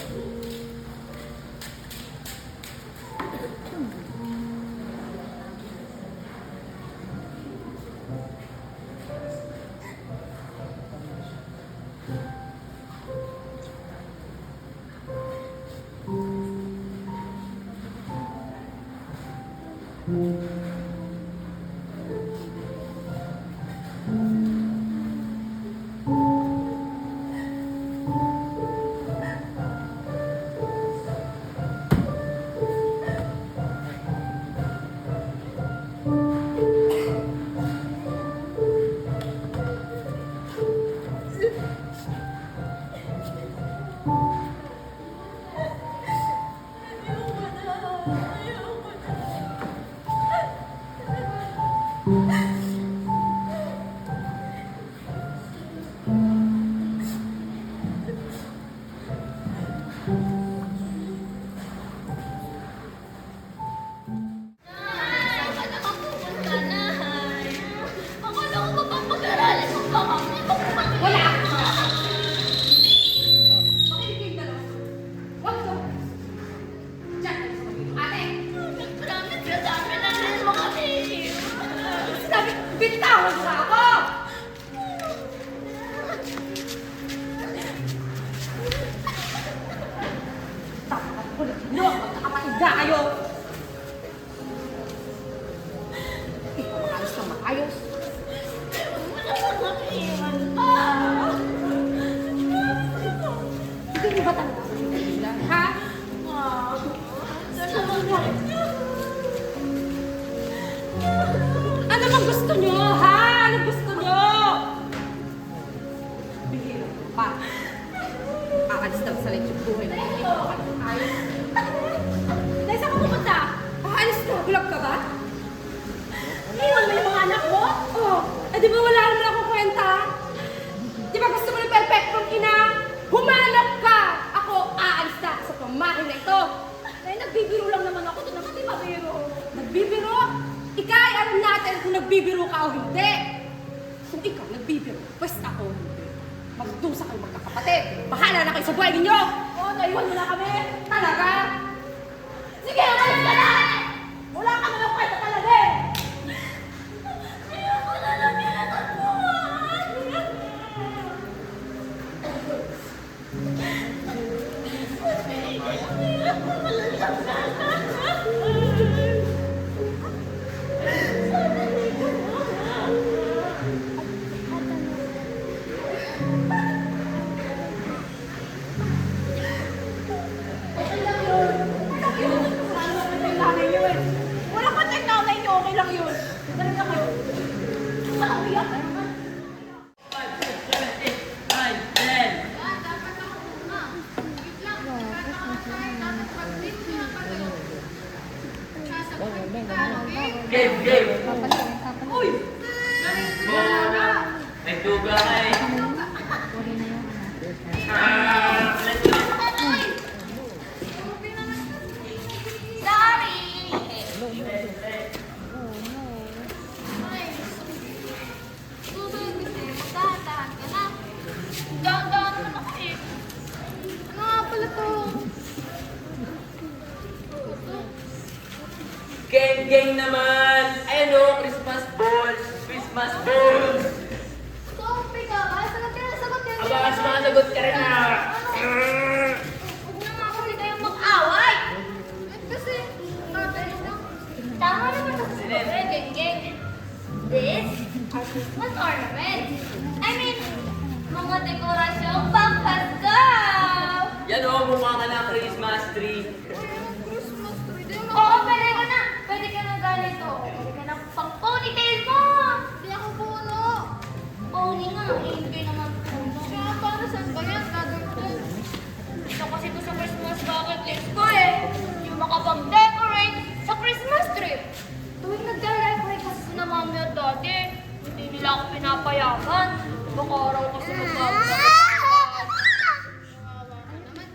Bitawan mo ako! Tapos kulit nyo! Nakapatiga kayo! Hindi ko makalas na maayos. Hindi niyo ba talaga ako nila? Ha? Ano bang gusto nyo, ha? Ano gusto nyo? Bihira pa. Aalis daw sa lechong buhay na hindi ko ayos. Dahil saan ka pupunta? Aalis ka? Gulap ka ba? Iwan mo yung mga anak mo? Oh, eh di ba wala naman akong kwenta? Di ba gusto mo ng perfectong ina? Humanap ka! Ako aalis nagbibiro lang naman ako. Ito naman di mabiro. Nagbibiro? Ikay, alam natin kung nagbibiro ka o hindi. Kung ikaw nagbibiro, basta ako hindi. Magdusa kayo magkakapatid. Bahala na kayo sa buhay ninyo. Oo, naiwan mo na kami. Talaga? Sige, umalis ka na! Wala ka naman kwenta talaga eh! Ayoko na lang yan at buwan! Wala ka check na online nyo, okay lang yun. Dali na kayo. Walang umiyak. 5, 6, 7, 8, 9, 10. Game! Uy! Nagduga ka eh. Sorry! Magdahan-dahan ka na. Dahan-dahan naman ako eh. Ano nga pala to? Gang naman! Ayan o, Christmas balls! Christmas balls! Sorry ka. Ay, sagot ka na, sagot ka na. Aba, sumasagot ka rin na! Huwag na nga kasi kayong mag-away. Kasi, tama naman ako sa geng-geng. This are Christmas ornaments. I mean, mga dekorasyong pang-Pasko. Yan o, mukha ka ng Christmas tree. Oo, pwede ka na. Pwede ka na ganito. Pwede ka na pang-ponytail mo. Hindi ako puno. Pony nga, eh, hindi naman puno. Kaya para saan ba yan? Gagawin. Ito kasi ito sa Christmas bucket list ko eh. Yung makapag-decorate sa Christmas tree. Tuwing nag-decorate kasi sila mami at daddy, hindi nila ako pinapayagan. Baka araw kasi magkabot ako.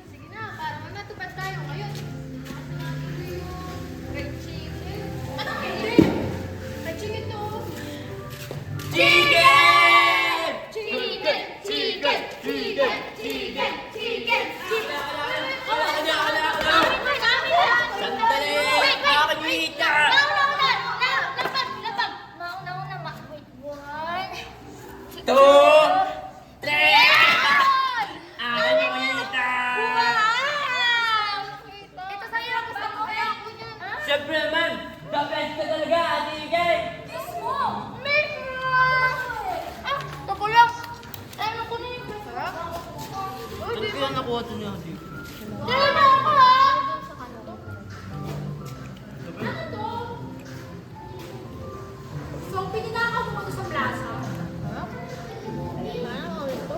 Sige na, para matupad tayo ngayon. Red chicken. Ano hindi? Red chicken to. Chicken! Chicken! Chicken! Chicken! Chicken! Chicken! Sandali! Nakakagita! Two! Three! Nakakagita! Ito sa'yo, gusto mo? Siyempre naman, the best ka talaga, Ate Igay! Kiss mo! Ah, tako lang. Ano ko na yung sarap? Ano kaya nakuha ito niya, Ate? Dala mo ako ha! Ano to? So, pininakaw mo ito sa plaza?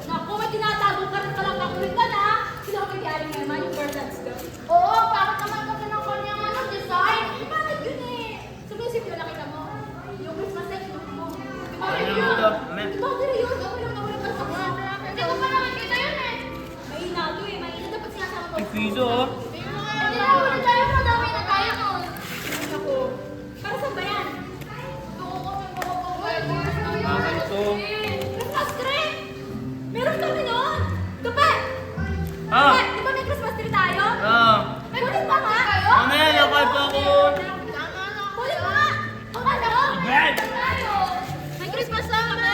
Naku, may tinatago ka rin palang kakulit ka na. Sino ka nagyari naman yung bird dance ka? Oo, bakit naman kasi ng kanyang design? Bakit yun eh? Sumisip yun, nakita mo. Yung Christmas light, yun mo. Ano naman to? Di ba din yun? Okay lang naman ang kasama. Hindi ko pa nakikita yun eh. Mahina to eh. Mahina dapat sinasama ko. Piso, oh. Hindi na ako na tayo, madami na tayo nun. Ako. Para saan ba yan? Bakit to? Christmas tree! Meron kami nun! Kape! Ah! Kape, di ba may Christmas tree tayo? Ah! May kulit pa nga! Mamaya, lakad pa ako! Kulit pa nga! Ang ano? Bread! Tayo! May Christmas na kami!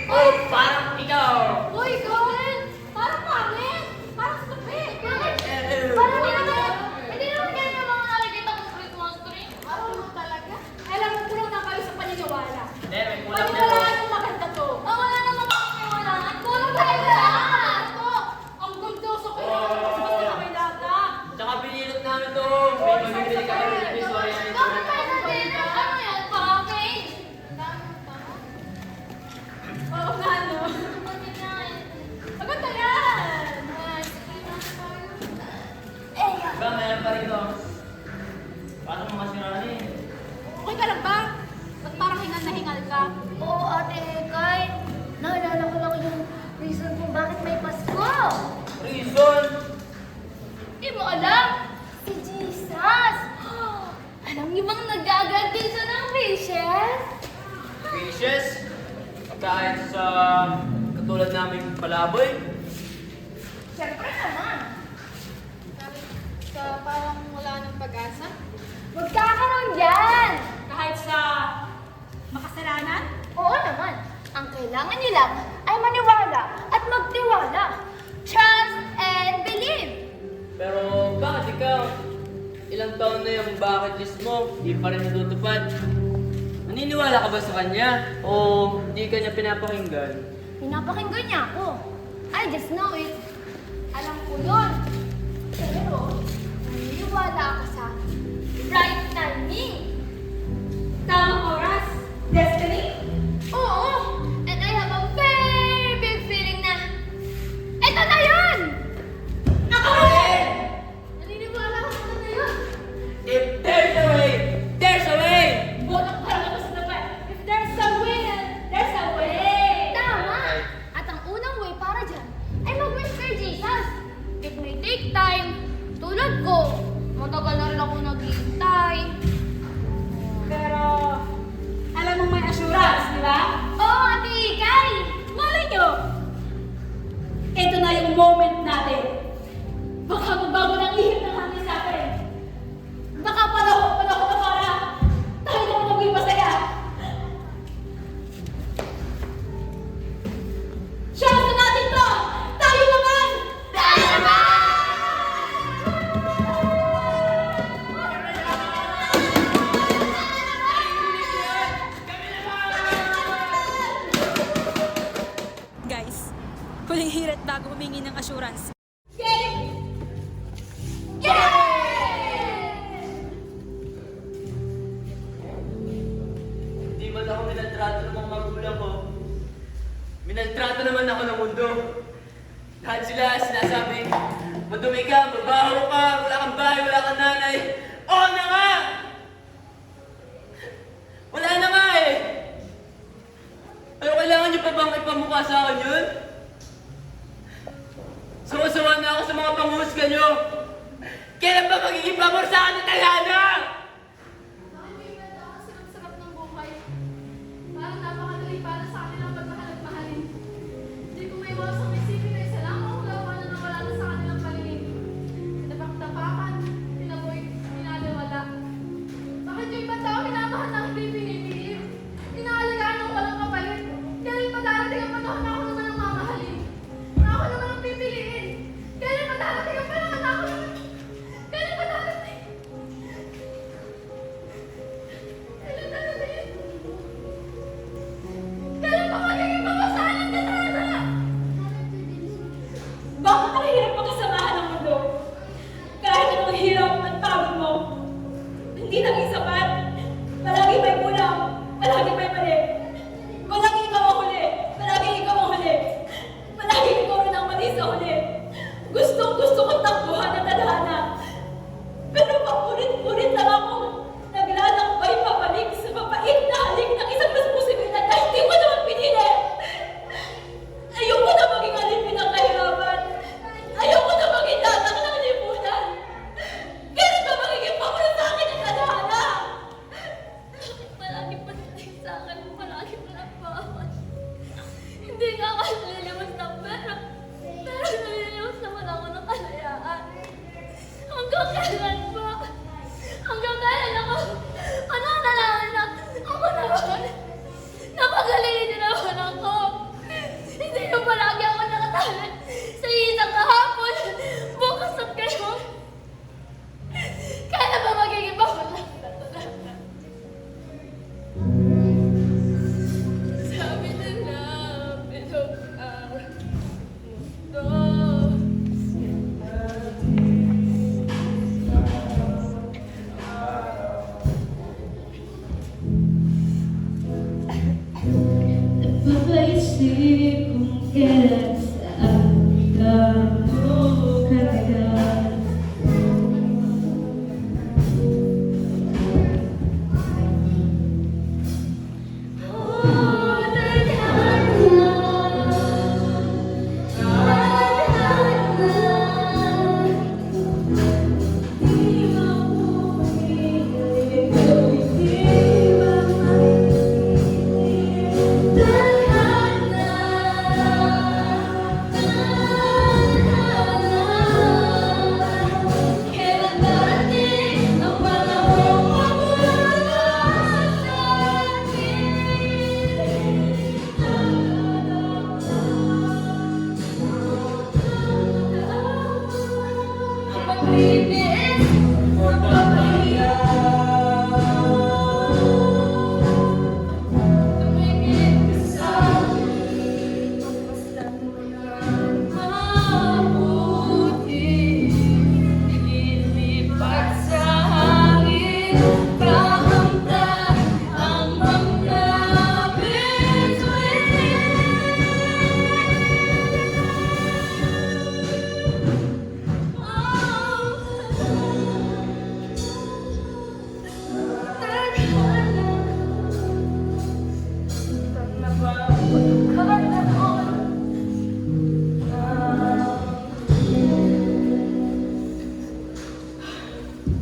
Oh, parang ikaw! Uy, Gwen! Parang pangit! Parang stupid! Bakit? Eh, Parang hindi naman kayo ng mga nakikita kong Christmas tree. Ano mo talaga? Alam mo, kulang na kayo sa paniniwala. Hindi, may kulang din po. Paniniwalaan ng maganda to. Wala naman paniniwalaan. Kulang tayo lahat. Ito, ang guldoso ko yung basta na may data. Tsaka binilot namin to. May magbibili kami ng divisoria nito. Bakit tayo sa dinner? Ano yan? Pake? Oo nga, no? Maganda yan! Diba, mayroon pa rito. Paano mo masiraan eh? Okay ka lang ba? Ba't parang hingal na hingal ka? Oo, Ate Kay. Naalala ko lang yung reason kung bakit may Pasko. Reason? Di mo alam? Si Jesus! Alam niyo bang nag-agad dito ng wishes? Fishes? Kahit sa katulad naming palaboy? Siyempre naman. Sa parang wala ng pag-asa? Magkakaroon yan! Kahit sa makasalanan? Oo naman. Ang kailangan nila ay maniwala at magtiwala. Trust and believe. Pero bakit ikaw? Ilang taon na yung bucket list mo, di pa rin natutupad. Naniniwala ka ba sa kanya? O di ka niya pinapakinggan? Pinapakinggan niya ako. I just know it. Alam ko yun. Pero, naniniwala ako sa right timing. Tamang oras? Destiny? Oo! And I have a very big feeling na eto na yun! Ako rin! Naniniwala ako sa na yun. If there's a way, there's a way! Bolang parang ako sa dapat. If there's a will, there's a way! Tama! At ang unang way para dyan ay mag-wish kay Jesus. It may take time. Tulad ko, matagal na rin ako naghihintay. Pero, alam mong may assurance, di ba? Oo, Ate Ikay! Malay nyo! Ito na yung moment natin. Baka magbago ng ihip ng hangin sa atin. Baka panahon na para tayo naman maging masaya. Chance na natin to! Tayo naman! Tayo naman! Guys, huling hirit bago humingi ng assurance. Game! Hindi man ako minaltrato ng mga magulang ko. Minaltrato naman ako ng mundo. Lahat sila sinasabi, madumi ka, mabaho ka, wala kang bahay, wala kang nanay. Oo na nga! Wala na nga eh! Pero kailangan niyo pa bang ipamukha sa akin yun? Sawa-sawa na ako sa mga panghusga niyo! Kailan ba magiging pabor sa akin ni Tayana? Nakikita ako sa sarap ng buhay. Parang napakadali para sa akin ang pagmahal at mahalin. Hindi ko may iwasang isipin na isa lang ang hulawan na nawala na sa kanilang paligid. Tapak-tapakan, tinaboy, tinaliwala. Bakit yung ibang tao minamahal na hindi pinipili? Inaalagaan ng walang kapalit. Kailan pa darating ang panahon na ako naman ang mamahalin? Na ako naman ang pipiliin? Kailan pa darating ang panahon na ako naman? Kailan pa darating? Kailan darating? Kailan pa magiging pamasahan ng kasama? Bakit ang hirap pagkasamahan ng mundo? Kahit anong hirap at pagod mo, hindi naging sapat. Palagi may kulang, palagi may mali. Palagi ikaw ang huli, palagi ikaw ang huli. Palagi ikaw rin ang mali sa huli. Gustong-gusto kong takbuhan ang tadhana. Pero paulit-ulit lang ako naglalakbay pabalik sa mapait na halik ng isang responsibilidad na hindi ko naman pinili. Ayoko na maging alipin ng kahirapan. Ayoko na maging datak ng lipunan. Kailan ba magiging pakulo sa akin ang tadhana? Palagi pa din sa akin, palagi pa lang bawat. Hindi nga ako naliliwas ng pera. Pero naliliwas naman ako ng kalayaan. Hanggang kailan ba? Hanggang kailan ako? Ano ang nalaman na? Ako naman. Napagaling din naman ako. Papaisip kung kailan saan ka mo kailan. Oh, tadhana, tadhana, di mo pumili, di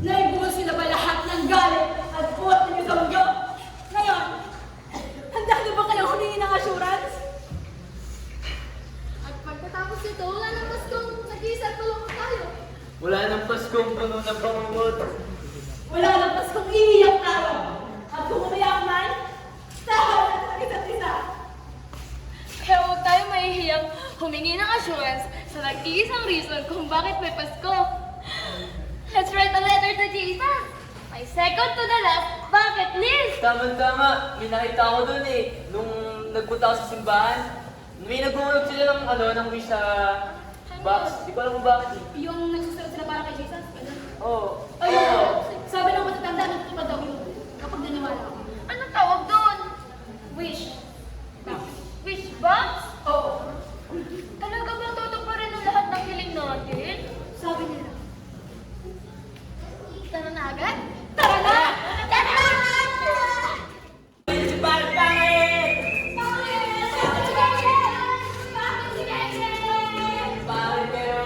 Naibuhos sila ba lahat ng galit at buhat ninyo sa mundo? Ngayon, handa na ba kayong humingi ng assurance? At pagkatapos nito, wala nang mas kung nag-iisa tulong tayo. Wala nang Paskong puno ng pangungot. Wala lang pas kung iiyak tayo. At kung umiyak man, tahan at isa't isa. Kaya huwag tayo mahihiyang humingi ng assurance sa nag-iisang reason kung bakit may Pasko. Let's write a letter to Jesus. My second to the last bucket list. Tama-tama, may nakita ko dun eh. Nung nagpunta ako sa simbahan, may nagulog sila ng ng wish sa box. Di ko alam kung bakit eh. Yung nagsusunod sila para kay Jesus, ganun. Oo. Ayun, sabi ng matatanda, natutupad daw yun. Kapag naniwala ako. Anong tawag doon? Wish. Wish box? Oo. Talaga bang tutuparin ang lahat ng hiling natin? Sabi nila. Tara na agad? Tara na! Tara na! Si Pangit! Pangit kayo!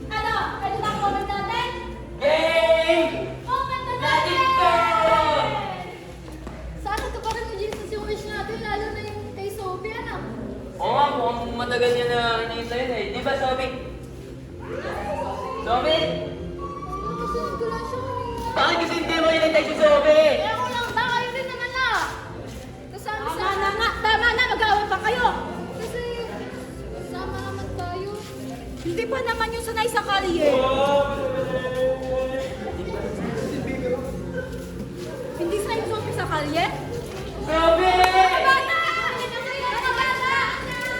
Ano? Pwede ba ang comment natin? Game! Comment na Natin natin! to! Sana tuparin mo, Jesus, yung wish natin, lalo na yung kay Sophie, ano? Oo nga, mukhang matagal niya na hinihintay yun eh. Di ba, Sophie? Sophie? Kasi nagdala siya kanina. Bakit kasi hindi mo hinihintay si Sophie? Eh, ako lang ba? Kayo rin naman na. Kasama Tama na nga! Tama na! Mag-away pa kayo! Kasi, kasama naman tayo. Hindi pa naman yung sanay sa kalye. Hindi sanay yung Sophie sa kalye? Sophie! Bata! Mga bata!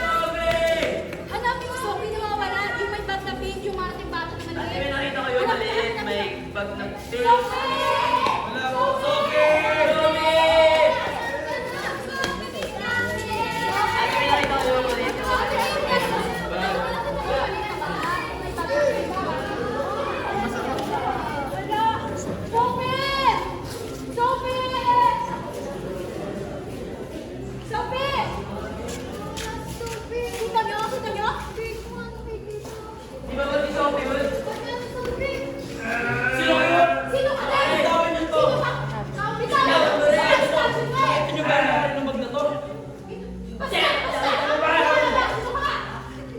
Sophie! Hanapin ko Sophie nawawala. Yung may bag na pink, yung marating bata na Ate, maliit. may nakita kayo maliit, may bag ng tape. Sophie! Wala po, Sophie! Sophie! Ate, may nakita kayo maliit. Sophie! Sophie! Sophie! Kita niyo? Kita niyo? Di ba ba si Sophie yun? Sino Sino kayo? Sino ka din? Ay, tawag niyo to. Sino ka? Ikaw! Ikaw, Loren! Sabi mo eh! Ito nyo ba yung ng bag na to? Basta! Basta! Sino ka?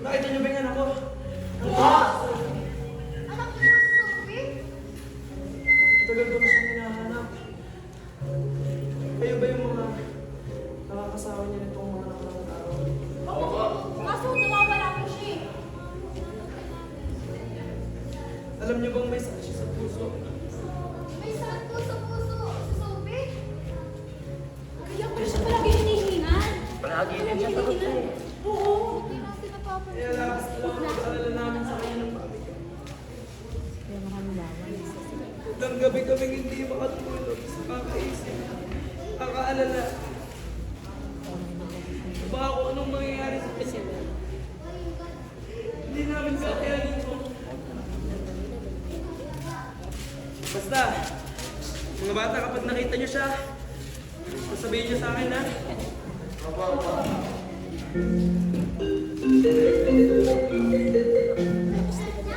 Nakita nyo ba yung anak ko? Anak mo si Sophie? Tagal ko na siyang hinahanap. Kayo ba yung mga nakakasawa niya nitong mga nakaraang araw? Kaso nawawala po siya eh. Alam niyo bang may sakit siya sa puso? May santo sa puso si Sophie? Kaya ko siya palagi hinihingan. Palagi din siya takot eh. Oo. Hindi natin napapansin. Kaya alam ko, alala namin sa kanya ng pamilya. Ilang gabi kaming hindi makatulog sa kakaisip, kakaalala. Baka kung anong mangyayari sa kanya. Hindi namin kakayanin mo. Basta, mga bata, kapag nakita niyo siya, sasabihin niyo sa akin, ha?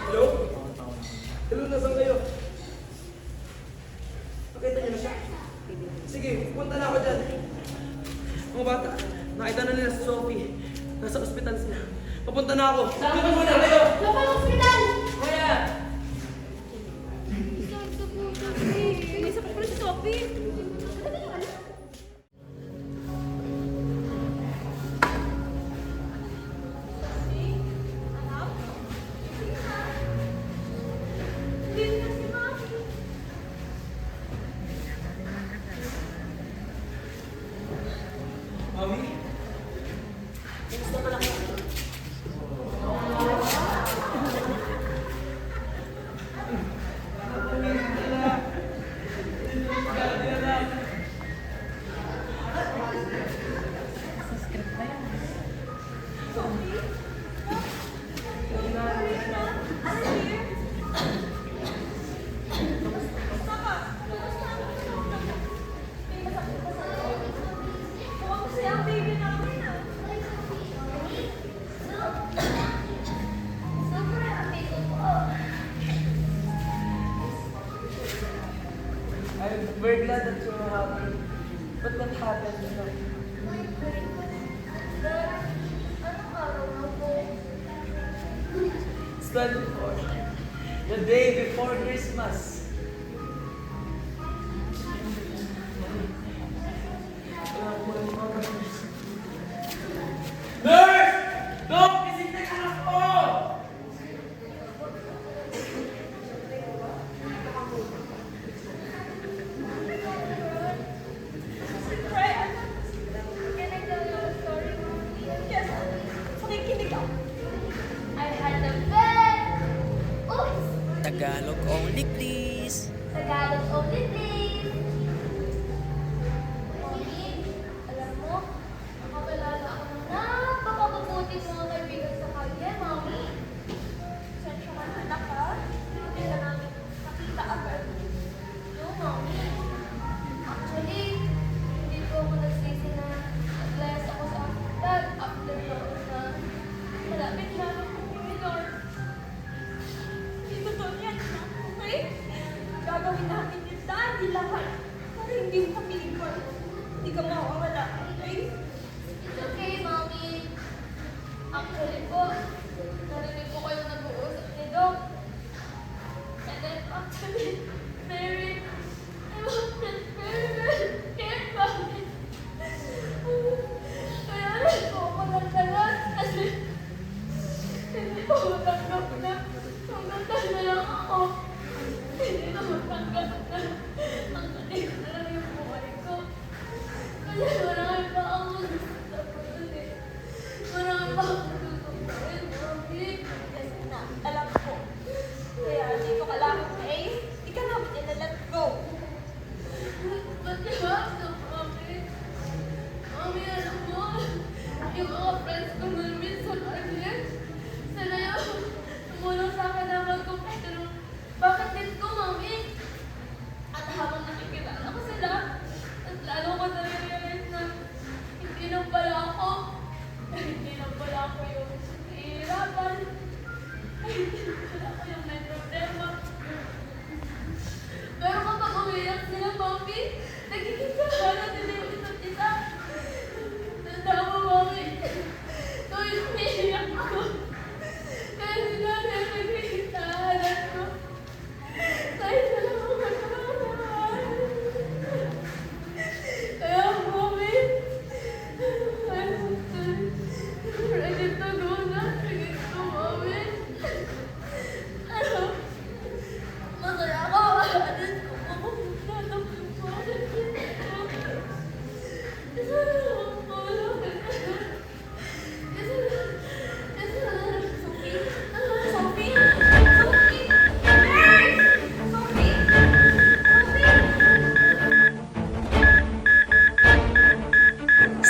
Hello? Hello, nasan kayo? Nakita niyo na siya? Sige, punta na ako dyan. Mga bata, nakita na nila si Sophie. Nasa ospital sila. Papunta na ako. Dito muna kayo! Lapang ospital! Kuya! Isa pa pala si Sophie. Mami? Kumusta pala kayo? I'm very glad that you're happy. But what happened, you know? It's 24. The day before Christmas. Nurse! Doc! Isip na anak ko! I had a bed. Oops! Tagalog only, please. Tagalog only, please. Mami, alam mo, nakakilala ako ng napakabubuting mga kaibigan sa kalye, Mami. Sensya ka na, anak, ha? Hindi ka namin nakita agad. No, Mami. Actually, hindi ko ako nagsisi na nag-less ako sa hospital after noon na malapit lang ako ni Minor. Hindi totoo yan, okay? Gagawin natin yung dahil lahat para hindi mo kami iwan. Hindi ka mawawala, okay? It's okay, Mommy. Actually po, narinig ko kayo nag-uusap ni Doc. And then actually, very, I was very scared about it. Kaya rin po ako nagdalas kasi hindi ko matanggap na magdasal na lang ako. Hindi ko matanggap na ang kanig na lang yung buhay ko. Kaya marami pa akong gusto sa puso eh. Marami pa akong gusto gawin, Mommy.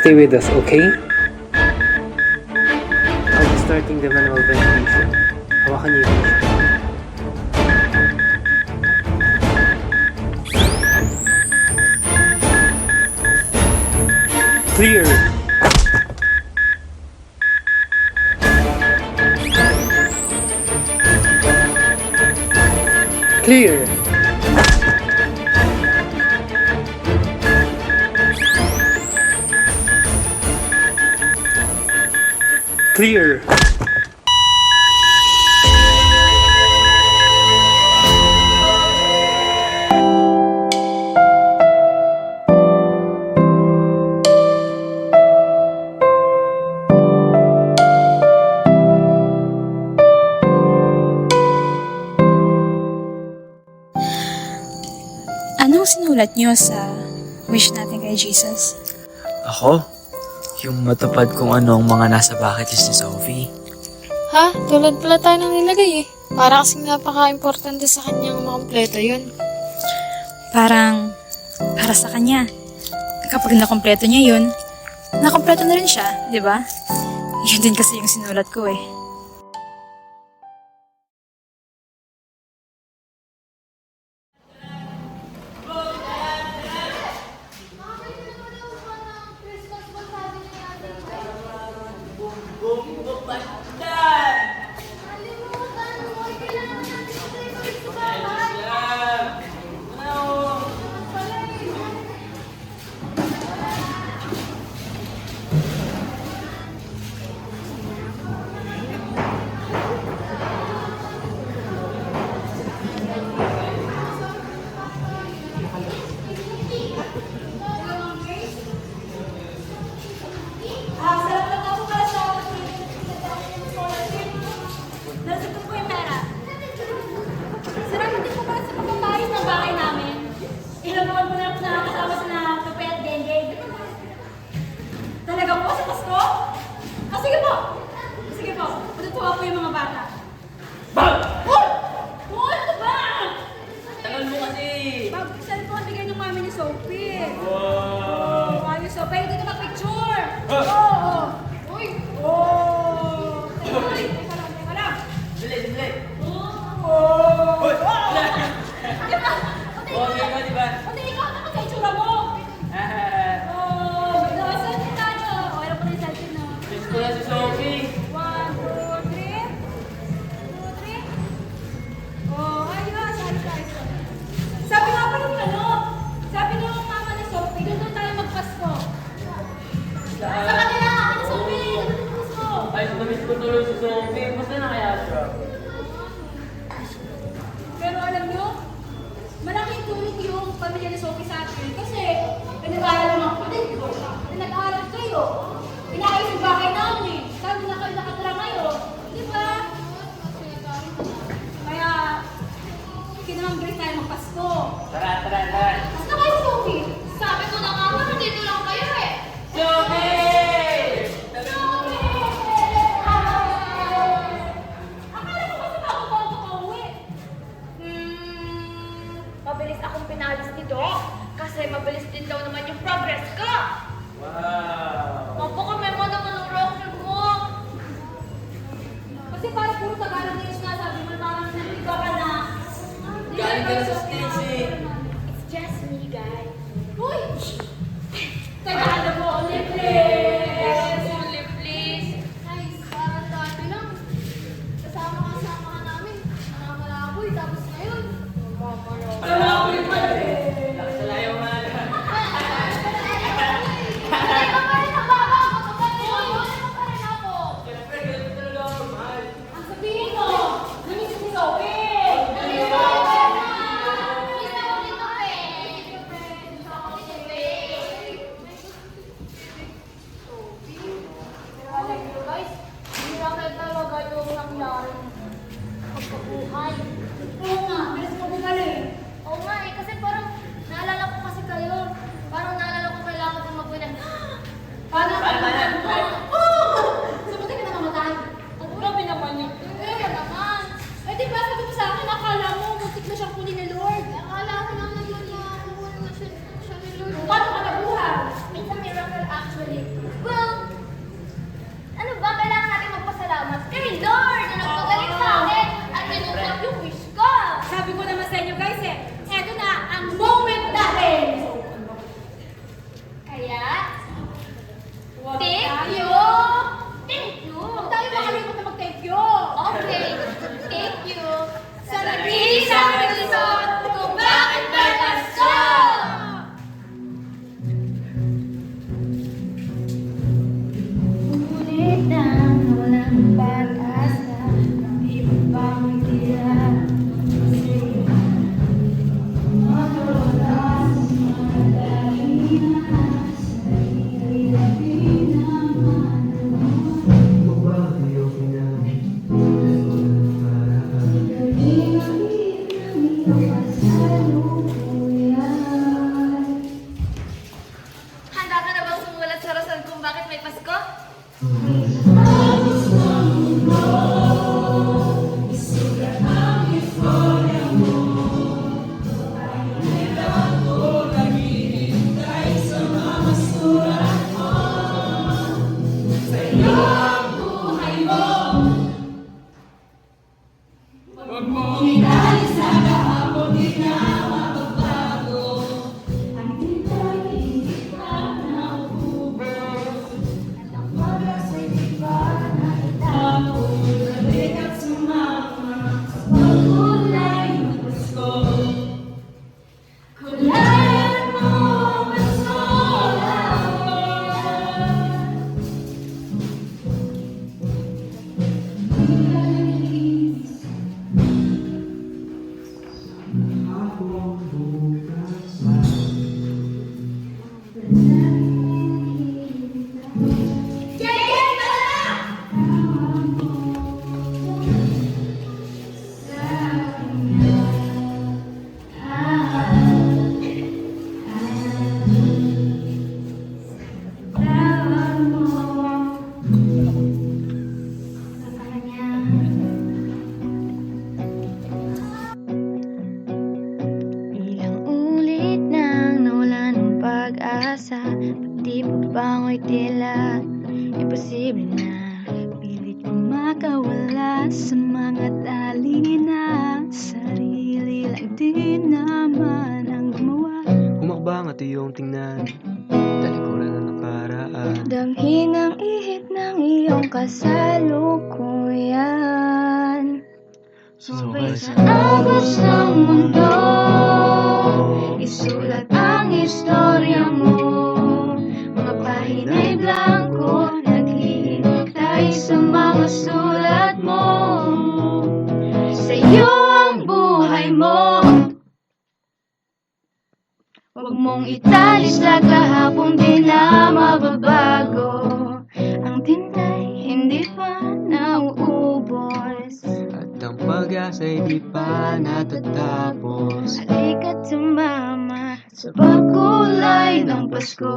Stay with us, okay? I'll be starting the manual ventilation. Hawakan niyo yung patient. Clear! Clear! Clear! Anong sinulat niyo sa wish natin kay Jesus? Ako? Yung matupad kung ano ang mga nasa bucket list ni Sophie. Ha? Tulad pala tayo nang nilagay eh. Para kasing napaka-importante sa kanyang makompleto yun. Parang para sa kanya. Kapag nakompleto niya yun, nakompleto na rin siya, di ba? Yun din kasi yung sinulat ko eh. Salamat ako pala sa nasa po yung pera. Salamat din po pala sa pagpapayos ng bahay namin. Ilang buwan po na nakakasama sa kape at dengue. Talaga po sa Pasko? Ah, sige po. Sige po. Matutuwa po yung mga bata. Uy! Uy, ano ba? Tagal mo kasi. Bagong cellphone bigay ng mami ni Sophie. Wow! Mami Sophie, pwede dito mag-picture. Oo. Uy! Oh! Uy! Teka lang. Dali, dali. Oh! Di ba? Di ba? Pati ikaw naman sa itsura mo. Oh! Saan yung tayo? Okay lang po na yung selfie na. Miss ko na si Sophie. 1, 2, 3. 2, 3. Oh, ayos. Ayos. Sabi nga pa rin sabi ng mama ni Sophie, doon tayo magpasko. Sa kanila, ni Sophie, doon tayo magpasko. Ay, miss ko tuloy si Sophie. Basta na kaya siya? Pero alam nyo, malaking tulong yung pamilya ni Sophie sa akin kasi pinag-aaral ng mga kapatid ko, pinag-aaral kayo, pinaayos yung bahay namin, sabi na kayo nakatira ngayon, di ba? Kaya, kinamang grace tayo magpasko. Tara, tara, tara. Basta kayo, Sophie? Sabi ko na nga, nandito lang kayo eh. Sophie! Akala ko kasi bago ka uwi. Mabilis akong pinalis ni Doc kasi mabilis din daw naman yung progress ko. Wow! Mapaka-memo naman ang rocker mo. Kasi parang puro Tagalog na yung sinasabi mo, parang nandito ka na. Galing ka na sa stage eh. It's just me, guys. Uy! Tagalog mo, ulit please! Only please. Guys, parang dati lang. Kasama ka namin. Malaboy, tapos ngayon. Malaboy pa rin. Nakasalayaw nga na. Hindi ka pa rin nababa. Magpapalito. Ano pa rin ako? Siyempre, ganito talaga ako, mahal. Ang sabihin mo, namiss si Sophie! Namiss ko. yan. Handa ka na bang sumulat sa rason kung bakit may Pasko? Ilang ulit nang nawala ng pag-asa, pati pabango'y tila imposible na. Pilit kong makawala sa mga tali na sarili lang din naman ang gumawa. Humakbang at iyong tingnan, talikuran na nakaraan. Damhin ang ihip ng iyong kasalukuyan. Subay sa agos ng mundo, isulat ang istorya mo. Mga pahina'y blanco, naghihintay sa mga sulat mo. Sa'yo ang buhay mo, huwag mong italis na kahapon di na mababago. Ang tintay hindi pa nauubos, At ang pag-asa'y di pa natatapos. halika't sumama sa pagkulay ng Pasko.